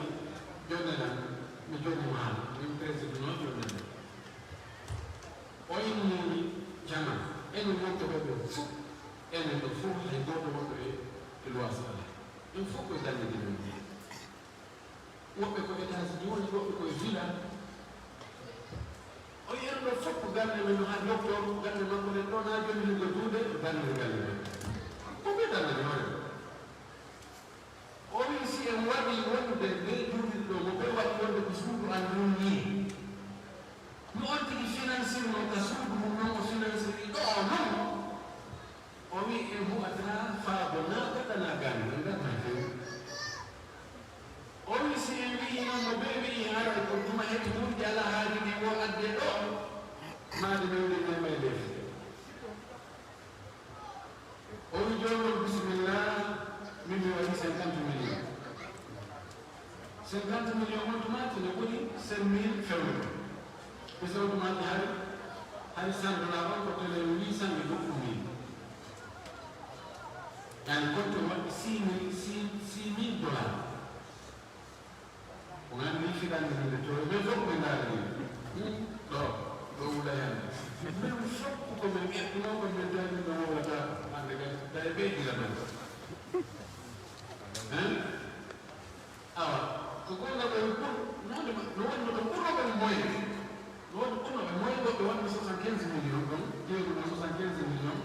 jonnenan mi jonnimo haala min président noon jonnene o inni jama enen wontoɓeɓe fof enen ɗo fof hay goto wonɗo e loi sala ɗum fof koye dannede men woɓɓe ko états-unis woni woɓɓe koye villa o yiyata ɗo fof ko garne men ha docteur garne makko nen ɗon ha joni ligo duude e dannede galle men ko ɓe dannede hoore o wi si en waɗi wonde nde duuɗiɗi ɗo mo ɓe waɗi wonde ko suudu an ɗum ni mi on tigi financir no ka suudu mum noon o financiri ɗo noon o wi en huɓata faabo na gaɗana gane en garna fewi o wi si en wii noon mo ɓe wii hara ko tuma heɓi duuɗi ala haaji ɗi wo adde ɗo maade mewɗe nema e defte o wi jomon bisimillah min mi waɗi 50 millions 50 millions on tumati ne ɓuri 5 000 fewre ɓe sewtumati hay sandona on ko tele 800 e goɗɗum mille yani compte waɗi 6 000 dollars o gandi fiɗanndirinde to min fof ɓe ndaari ɗo wuula hende min fof komin ƴettuno komin dani no wowata hande kadi tawi ɓeyɗira men awa ko gongaɓe no wonno ɗo ɓurnoɓe moyen no wonno ɓurnoɓe moyen ɗo ɓe wonno 75 millions ɗon ƴewɗuno 75 millions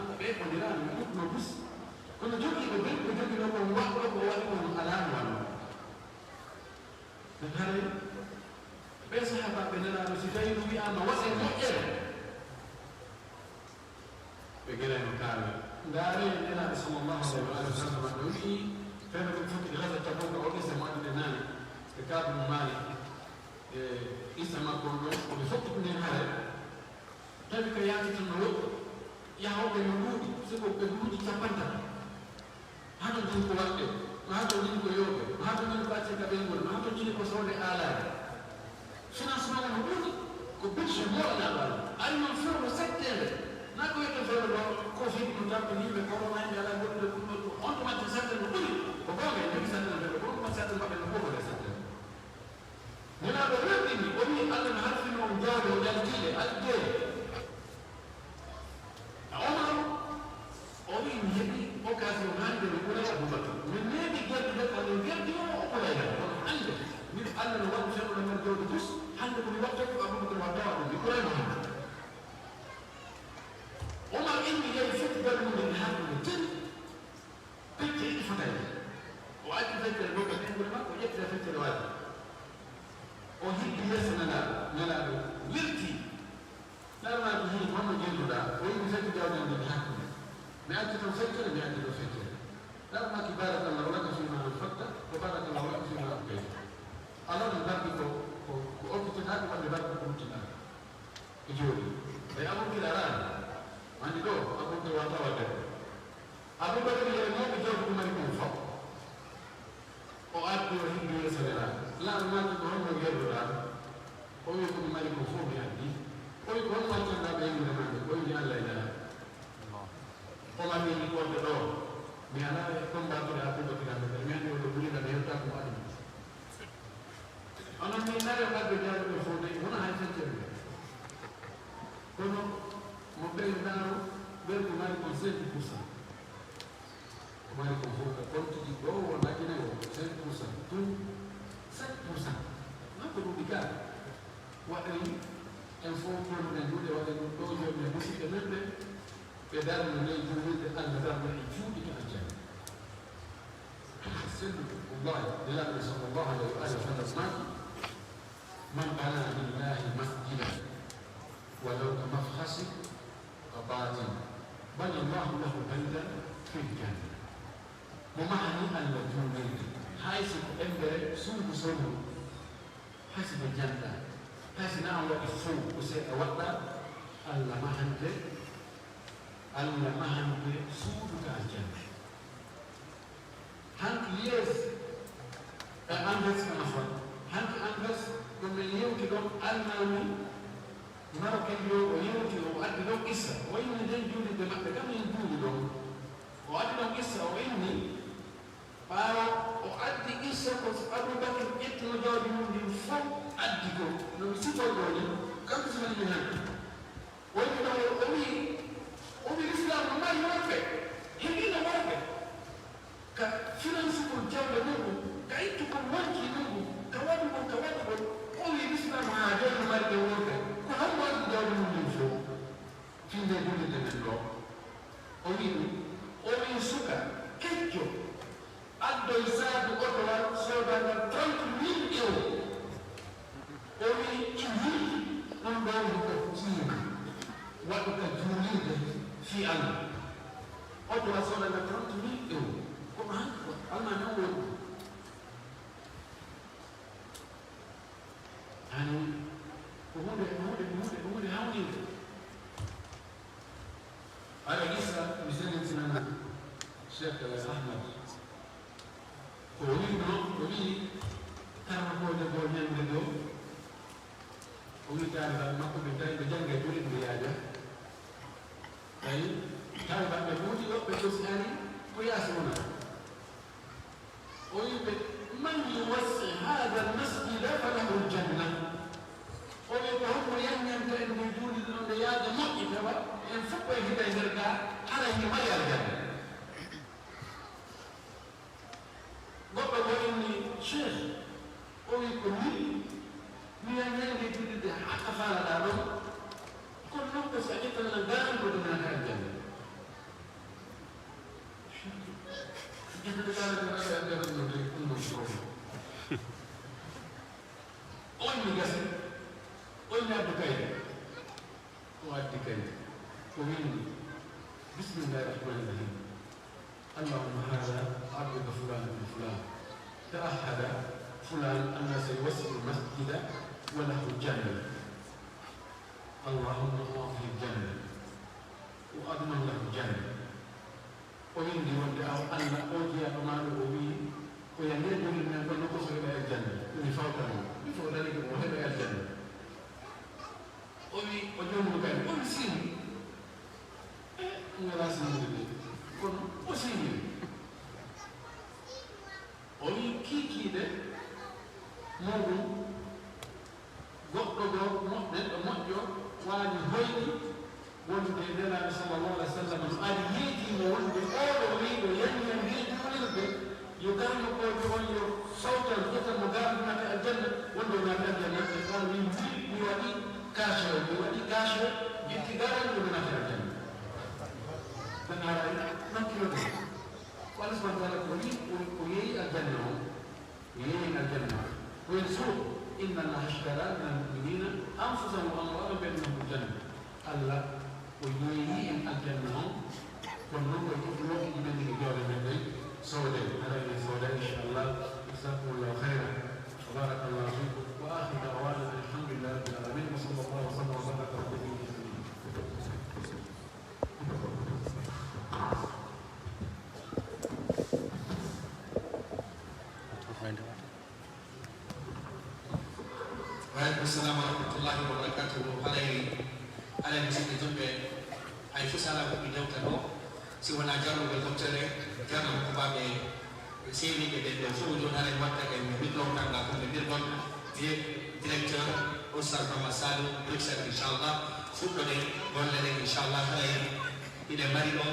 anga ɓe kondirani ɓe ɗuɗno bus kono jogiiɓe belɓe jogino kon waɗɗo ko waɗi on alaano wallo ɗum haray ɓe sahabaɓe nanaɗo si tawi ɗum wiyama waɗe moƴƴere ɓe gueɗano kaala ndaare nenaɗo sallllahu alayhi wa sallam ɗo wii feɓe ɗum foti gasa taboka o ɓisa moɗɗe naane e kaaba mum maali e issa makko on ɗon oɓe fottuɗunden haare tawi ko yaatitan no woɗɗo yahoɓe no ɗuuɗi siko ɓe duuɗi capantata hato jini ko waɗɗe ma hato jini ko yooɓe ma hato jini ko acceka ɓengol ma hato jini ko sowde aalaade financement no ɗuuɗi ko budget moɗanaɗo Allah ari noon fewno settede na ko wiyete fewno ɗo covid ɗum tamɓe yimɓe corona yimɓe ala goɗɗude ɗum ɗo on tumatti sattede no ɓuri ko gonga jogi sattede feɓe ko ɗum sattede maɓɓe no fofode sattede nenaɗo reɗɗini o wi Allah no harfino on jawde o jaltiiɗe aljeeyi Omar o wi mi heɓi occasion hande mi ɓuray Aboubacry min neeɓi geddude kono geddi o o ɓurayna kono hande min Allah no waɗi feɗuɗo men jawdi bus hande komi watta ko Aboubacry wattawa ɗum mi ɓurayno hande Omar inni yeyi foti gaɗumude mi haɗude ten pecce ɗi fotayde o addi feccere ɗo ka ɓengol makko ƴettide feccere waɗi o hiddi yesso nelaɗo wirti ɗarnaɗo hii honno jenduɗa o yimi fecce jawɗende mi hakkude mi addi ton feccere mi addi ɗo feccere ɗarnaki barakallah walaka fima an fatta ko barakallah walaka fima an ɓeyta alors no barɗi ko oppitetaɗe wonde barɗi ko ruttinaɗe e jooɗi e Aboubacry arani andi ɗo Aboubacry watta wadde Aboubacry ye mawɓe jawdi ko mari kon fof o addi o himɓe yeeso nelaɗo laaɗo maki ko honno yerduɗa o wi komi mari ko fof mi addi o wi ko hon waccanɗaɓe yimɓe mande o wi Allah e jaa Omar wi wonde ɗo mi ala e combattude Aboubacry ande mi andi oɗo ɓuriɗa mi yetta ko aduna onon mi nare wadde jawɗe fof nayi wona hay feccere nde kono mo ɓeyo ndaaro ɓerɗo mari kon 5%. O mari kon fof ko comptiji ɗo o laginayi o 5% tum 7% non ko ɗuɗi gaa waɗay en fof ɓolɗen ɗuɗe waɗa ɗum ɗo jomne musidɓe men ɓe ɓe darno ley julirde Allah darno e juuɗi to aljanna sellu wallahi nelaɗo sallllahu alayhi wa sallam maki man bana lillahi masjidan walaw ka mafhasi ka batin bana allahu lahu baytan fil janna mo mahani Allah julirde haysi ko embere suudu sodu haysi ɓe janɗa haysi na an waɗi fow ko seeɗa waɗɗa Allah mahande suudu ka aljanna hanki yees e Anvers kana fot hanki Anvers ɗo min yewti ɗon almami marocain yo o yewti o addi ɗon issa o inni nden juulide maɓɓe kam en juuli ɗon o addi ɗon issa o inni ɓaawa o addi issa ko Aboubacry ƴettino jawdi mum ndin fof addi ko nomi sifol ɗo ni kanko simani mi hanki woni ɗo o wi l'islam no mari worɓe heɓino worɓe ka finance kon jawle muɗum ka ittu kon wonki muɗum ka waɗi kon o wi l'islam ha joni mari ɓe worɓe ko han waɗi jawle mum ndin fof finde julide men ɗo o wi ɗum o wi suka kecco addoy saadu otowal sodangal 30.000 euros o wi iwi ɗon ɗowni ko tiima waɗu ka juulirde fi Allah otowal sodangal 30.000 euros kono hanki ko almami on woni ani ko hunde hawnide ala gisa mi sellitinana Cheikh Ahmad ko wino o wi tama kode go ñande ɗo o wi taalibaɓe makko ɓe tawi ɓe jangge juuɗe ɓe yaaja tawi taalibaɓe muuti ɗo ɓe ɗosi ari ko yaasi wona o wi ɓe man yuwassi hada almasjida falahu ljanna o wi ko hommo yanñanta en nde juuɗe ɗo nde yaaja moƴƴi tawa en fof ɓe hida e nder ga hara hino mari aljanna goɗɗo mo inni cheikh o wi ko min mi yañande juɗirde haa ka faalaɗa ɗon kono noon ko so a ƴettanana garan ko ɗumnata aljanna on mi gasi on mi addu kayit o addi kayit ko windi bismillahi rahmani rahim allahumma hada abduka fulan bin fulan ta'ahada fulan anna sayuwassilu masjida wa lahu janna allahumma a'tihi janna wa adman lahu janna o windi wonde aw Allah o jiya o maɗo o wi ko ya nder jogil men kono ko so heɓa aljanna ɗum fawtano il faut dani ko heɓa aljanna o wi o jomuɗo kadi o wi sini ngala sinide de kono o sini o wi kiikiide muɗum goɗɗo go neɗɗo moƴƴo waani hoyɗi wonde nelaɗo sallallahu alih w sallam ari yeetimo wonde oɗo wiɗo yanña nde julirde yo garno kojo on yo sawtan ƴetta mo gardunate aljanna wonde o naati aljanna e on min mi waɗi kaso mi waɗi kaso jitti garan ɗo nati aljanna tan ara nakkilode ko allah subahana taala ko wi o yeeyi aljanna o yeeyi aljanna ko en suuɗ inna allaha ashtara min almuminina anfusahum wa amwalahum bi anna lahumul janna allah o yeeyi en aljanna on kono noon koye fof lokkiɗi men ɗi joole men ɗen soode ara en sooda inchallah jasakumullahu hayra wa barakallahu fikum wa akhiru da'wana alhamdulillahi rabbil alamin wa sallallahu wa sallam wa baraka ala nabiyyina Waalaikum salam warahmatullahi wabarakatuh. Ala musidɓe julɓe hay fof sala ko ɓe jewtano si wona jarnugal doctere jarno kubaɓe sewiɓe ɓen ɗo fof joni haren watta en witlowtanga komɓe mbirgon wiye directeur oustad Mamadou Sadou Bruxelles inchallah fuɗɗoɗe golle ɗen inchallah haray iɗe mari ɗo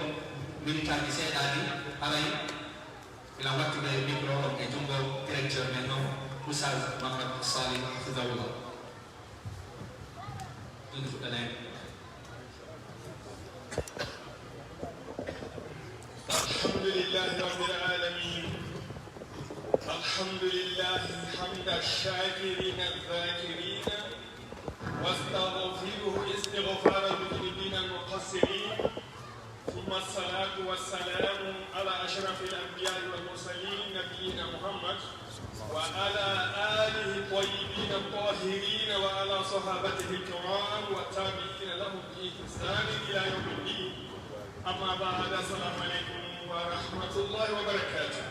minutaji seeɗani haray ila wattude micro e junggo directeur men noon oustad Mamadou Salih hafidahullah ɗum fuɗɗane الحمد لله رب العالمين الحمد لله حمد الشاكرين الذاكرين واستغفره استغفار المذنبين المقصرين ثم الصلاة والسلام على أشرف الأنبياء والمرسلين نبينا محمد وعلى آله الطيبين الطاهرين وعلى صحابته الكرام والتابعين لهم بإحسان إلى يوم الدين أما بعد السلام عليكم ورحمة الله وبركاته.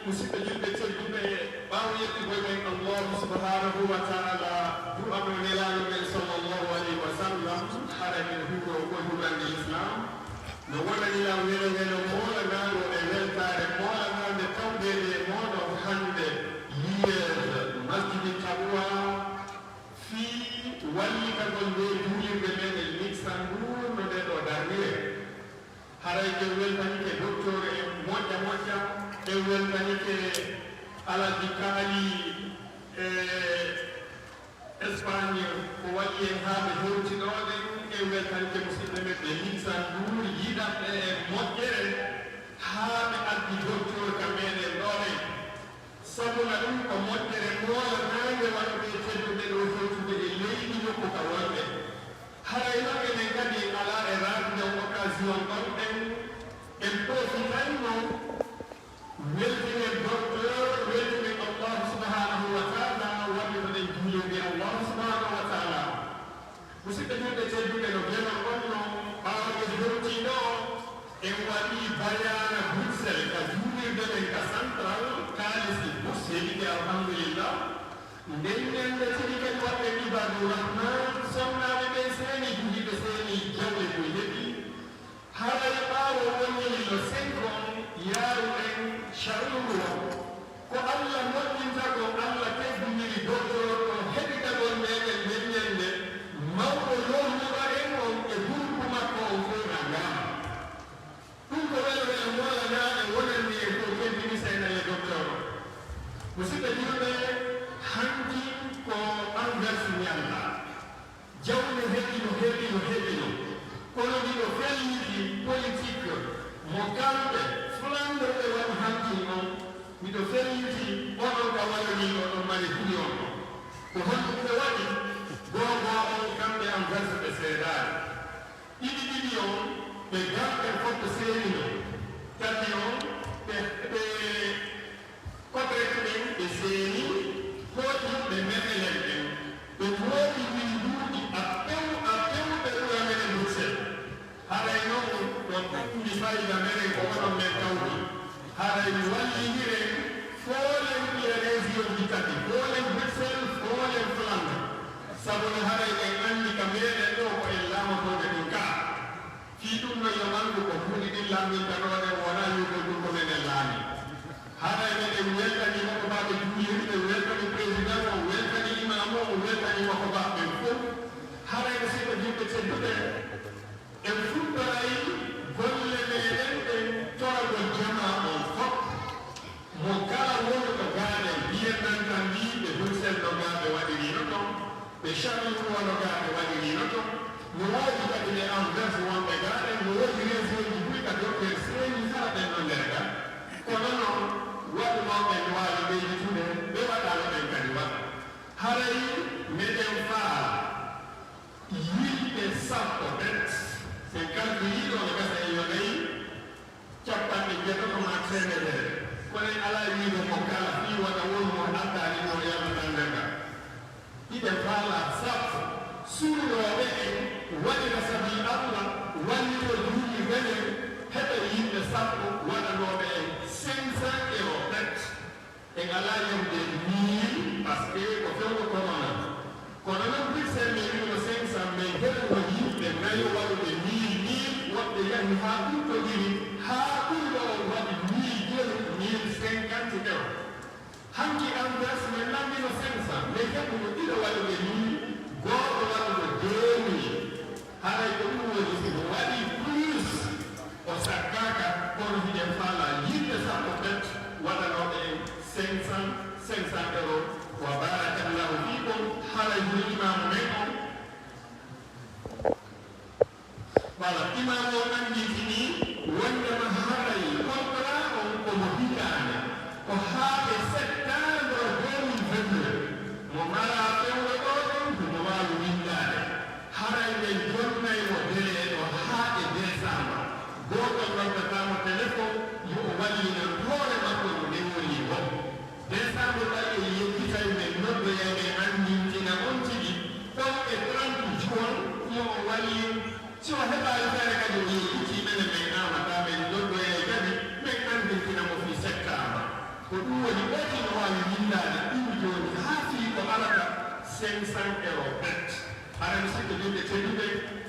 musidɓe julɓe tedduɓe ɓaawo yettigoyɓen allahu subhanahu wa taala du'ano nelaɗo men sallllahu alayhi wa sallam haɗa men huuro ko hurande l'islam no wonanilam welo welo moolanaɗo e weltare moolanade tawɗede moɗo hande yiyeede masjidi tawa fii wallitagol nde juulirde men e luxembourg no nde ɗo darnire haray ɓe weltanike docteur e moƴƴa moƴƴa ɓe weltanike alaji kaali e Espagne ko waɗi en haaɓe hewtinoɗen e weltanike musidɓe men ɓe luxembourg yiɗanɓe e moƴƴere haaɓe addi docteur ka meɗen ɗone sabuna ɗum ko moƴƴere moolanade waɗɓe tedduɓe ɗo hewtude e leydi nokku ka wonɓe haray noon enen kadi ala e radude occasion ɗon en profitayno weltinen docteur weltinen Allah subhanahu wa taala wallitoɗen juulirde Allah subhanahu wa taala musidɓe julɓe tedduɓe no genon on no ɓaawɓe hewtino en waɗi bayana Bruxelles ka juulirde ɗen ka central kalisi bus heɓide alhamdulillah nden ɓe tiri kadi waɗɓe ibadu rahman somnaɓe ɓe seeni juuɗiɓe seeni jawle ko heɓi haray ɓaawo woniri no 5 on yaaruɗen charluro ko allah moƴƴinta ko allah teddiniri docteur o heɓitagol meɗen leññelde mawɗo yolnuɗo en on e gurpu makko on fof na ngama ɗum ko welo welo moolana e wonanni en ko keddini seyna e docteur o musidɓe julɓe hanki ko anverse ñalla jawne heɓino kono ɗiɗo felliti politique mo kamɓe flandre ɓe waɗi hanki noon miɗo felliti oɗon ka waɗani oɗon mari huɗi on ko honɗuɓe waɗi gogo on kamɓe anverse ɓe seeɗani ɗiɗi on ɓe gamɓe fof ɓe seerino kadi on ɓe kotrete ɓen ɓe seeni kooti ɓe meɗelen ɓen ɓe woodi min duuɗi a pewɓe ɓura menen bruxelles haray noon ɗon ɗuɗɗi fayida menen ko oɗon men tawdi haray mi wallidiren foolen ɓiya région ji kadi foolen bruxelles foolen flandre sabu no haray en anndi ka meɗen ɗo ko en laamotode ɗum kaa fii ɗum no yo anndu ko hunde ɗin lammintanooɗen wona yugo ɗum ko menen laami haray meɗen weltani makobaɓe juuliri ɓe weltani président o weltani imam o weltani makobaɓe fof haray no siɓe jimɓe tedduɓe en fuɗɗoray golle meɗen ɗen toragol jama on fof mo kala woni ɗo gaaɗen mbiyennan tan mbiɓe bruxelles ɗo gaaɓe waɗirino ɗon ɓe charlure wono gaaɓe waɗirino ɗon no woodi kadi ɓe anverse wonɓe gaaɗen no woodi région ji ɓuri ka docteur seeni kala ɓen ɗo nder ga kono noon waɗu noon ɓen waawi ɓeyditude ɓe waɗaano ɓen kadi waɗa haray meɗen faa yimɓe sappo bet sen calculiɗo no gasa e yo nayi capanɗe jeɗoto ma temedere kono en alaa wiide ko kala fii waɗa woni mo addaani mo yamata nder ga ɗiɓe faala sappo suulooɓe en waɗira sabi allah wallito duuɓi wenen heɓe yimɓe sappo waɗanooɓe en 500 euro net en alaa yemde 1000 par ce que ko fewno corona kono noon bruxelles mi wino 500 mais heɓuno yimɓe nayo waɗuɓe 1000 woɓɓe yahi haa ɗuɗɗodiri haa ɓurɗo on waɗi 1000 joni 1050 euro hanki anverse min lammino 500 mais heɓuno ɗiɗo waɗuɓe 1000 gooto waɗuɓe 2000 haray ko ɗum woni simo waɗi plus o sakkaka kono hiɗen faala yimɓe sappo bet waɗanoɓe en 500 euro wa barakallahu fikum haray no imamu men on wala imamu o anditini wondema haray contrat on komo hitande ko haaɓe septembre 2022 mo mara fewre ɗo ɗon komo wawi windade haray nden jonnaymo deleɗo haa e décembre goɗɗon noddatamo téléphone yo o wallina hoore makko no ndewoli ho décembre ɗaƴe yettitay men noddoyame andintina on tigi ɗon e 30 juin yo o walli si o heɓaali feere kadi o yettiti mene men amata men noddoye kadi men andintinamo fi septembre ko ɗum woni ɓoti no wawi windade ɗum joni haa fii ko alata 500 euro bet hara mi sikko jumɓe tedduɓe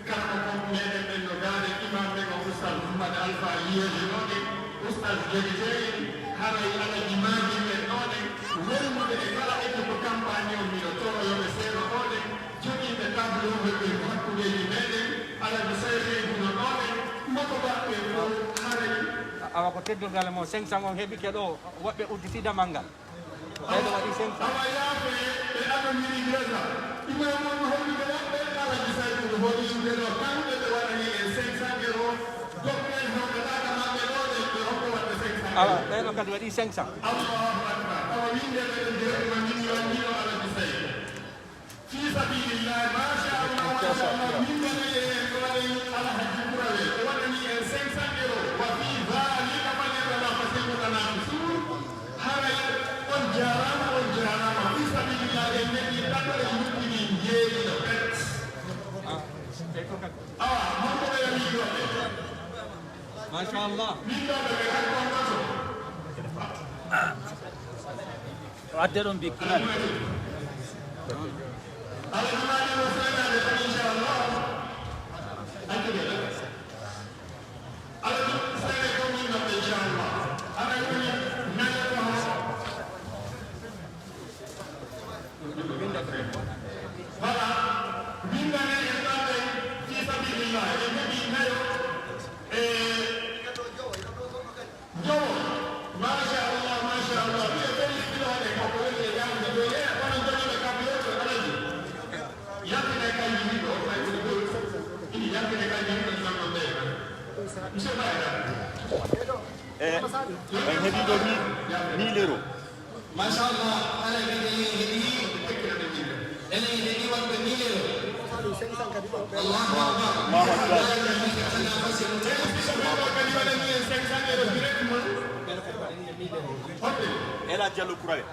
kala ko pompe meɗen ɓen no gaade imam ɓen o oustas mouhamad alpha liyeji ɗoɗen oustas jegejeyi haray alaji maji men ɗoɗen wonmuɓe e kala équipe campagne o mino toroyoɓe seeɗo ɗoɗen jogiiɓe tableauɓe ɓe hakkudeji meɗen alaji sayreji no ɗoɗen makobaɓe fof haray awa ko teddungal mo 500 on heɓi ke ɗo woɓɓe udditidamal ngal ɓeɗo waɗi 500 awa yaaɓe ɓe aɗoniri déjà imam on hollude woɓɓe alaji saytude hollude ɗo kamɓe ɓe waɗani en 500 euro dokken hewɓe ɗaɗa maɓɓe ɗoɗen ɓe hokko waɗde 500 awa ɓeɗo kadi waɗi 500 allahu akbar awa windeɓe ɗen jeeɗuma min wannino alaji saytu fi sabilillah machallah windene en ko waɗani alhaji kurawe o waɗani en 500 euro wa fi dhalika falyatana fasilmuɗanaɓe suur haray on jarama fi sabilillah en neɗɗi ɗaɗo e yuɓɓini jeeɗiɗo bet awa honkoɓe yamiɗoɓe machallah windoɓe ɓe kadi konkoto wadde ɗon bikkunani alhamani o senade tan inchallah antude alaji sene ko windoɓe inchallah aɗa woni nayoto voilà windane e ɗaɓe fi sabilillah e heɓi nayo e jowo machallah ɓe felliɗiɗoɗe ko en heɓiɗo 1000 euros. Machallah, ala ɓe heɓi enen heɓi wonɓe 1000 euros. Allahu akbar. Allahu akbar. Ela Diallo Kouraye.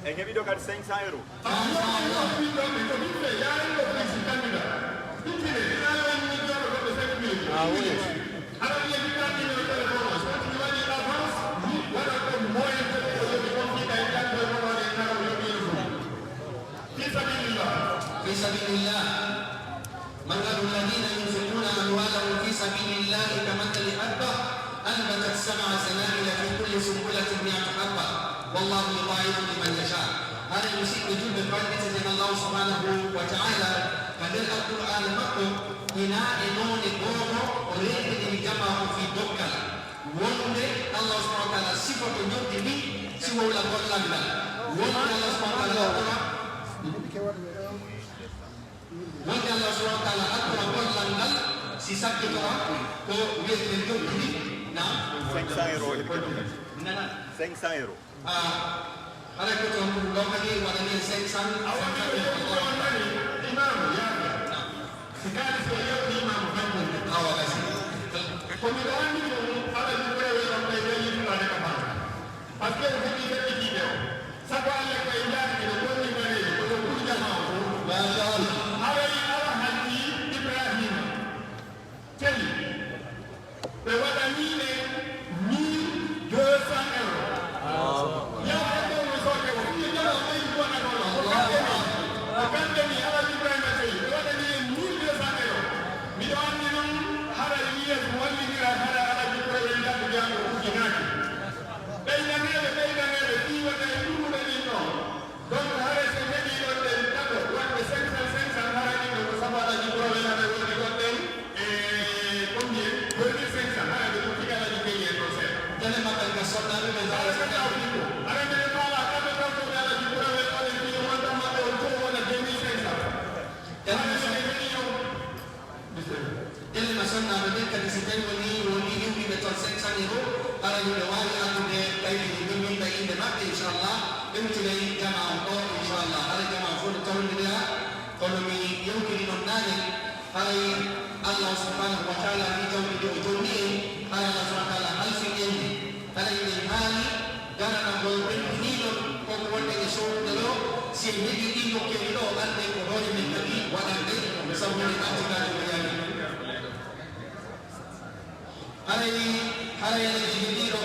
En heɓiɗo kadi 500 euros. في سبيل الله مثل الذين ينفقون أموالهم في سبيل الله كمثل حبة أنبتت 7 سنابل في كل سنبلة 100 حبة والله يضاعف لمن يشاء. هذا يصيب بجلب البركة من الله سبحانه وتعالى. فدل القرآن مكتوب هنا إنون بوغو وريد الجمع في دوكال وندي الله سبحانه وتعالى صفة يبدي سوى ولا قلنا وندي الله سبحانه وتعالى wonde Allah subhanahu wa ta'ala akora gollal ngal si sakkitora ko wiyete jogdi na 500 euros heɓi kadi. nana 500 euros. ala ko to do kadi wadani 500 imam ya sikali so yodi imam banko awa kasi ko mi dani mo ala di brewe on tay yi la de kama parce que ko di be di de sa ko ala ko indari ko ko ni mane ko ko ku jama ma sha Allah ala hadi Ibrahim teli be wadani ne 1200 euros ya ko mo so ke ko ni jama ko ni ko na ko ko kande ni ala Ibrahim teli be wadani 1200 euros mi do andi non hala yiye ko walli dira hala ala Ibrahim da ko jama ko jinaki be nane ti wada dum na ni no donc hala se ne ni do de tato wonde 500 hala ni ko sabala ni Ibrahim na woni ko den combien 2500 hala de ko tigala ni ke yeno se tele makal ka sonna be be ala ka taw ni ko ala de mala ka be taw ko ala Ibrahim ala ni wonda ma do ko wala 2500 tele masonna be kadi si tan woni yimɓe ɓe ton 500 euros ala yimɓe wawi andude kaydi ɗi min ɓe inde maɓɓe inchallah ɓemtire jama on ɗo inchallah ala jama o fof no tawdira kono mi yewtiri noon naane haray allah subhanahu wa taala ni tawɗide o jonni en hay allah subhana taala halfi ende haray en haali garana ko ɓentiniɗon koko wonde e sowrude ɗo si en heeɓi ɗi nokkeli ɗo ande ko hoore men kadi waɗande sabu woni attikaji o yaani haray ala jibiɗiɗo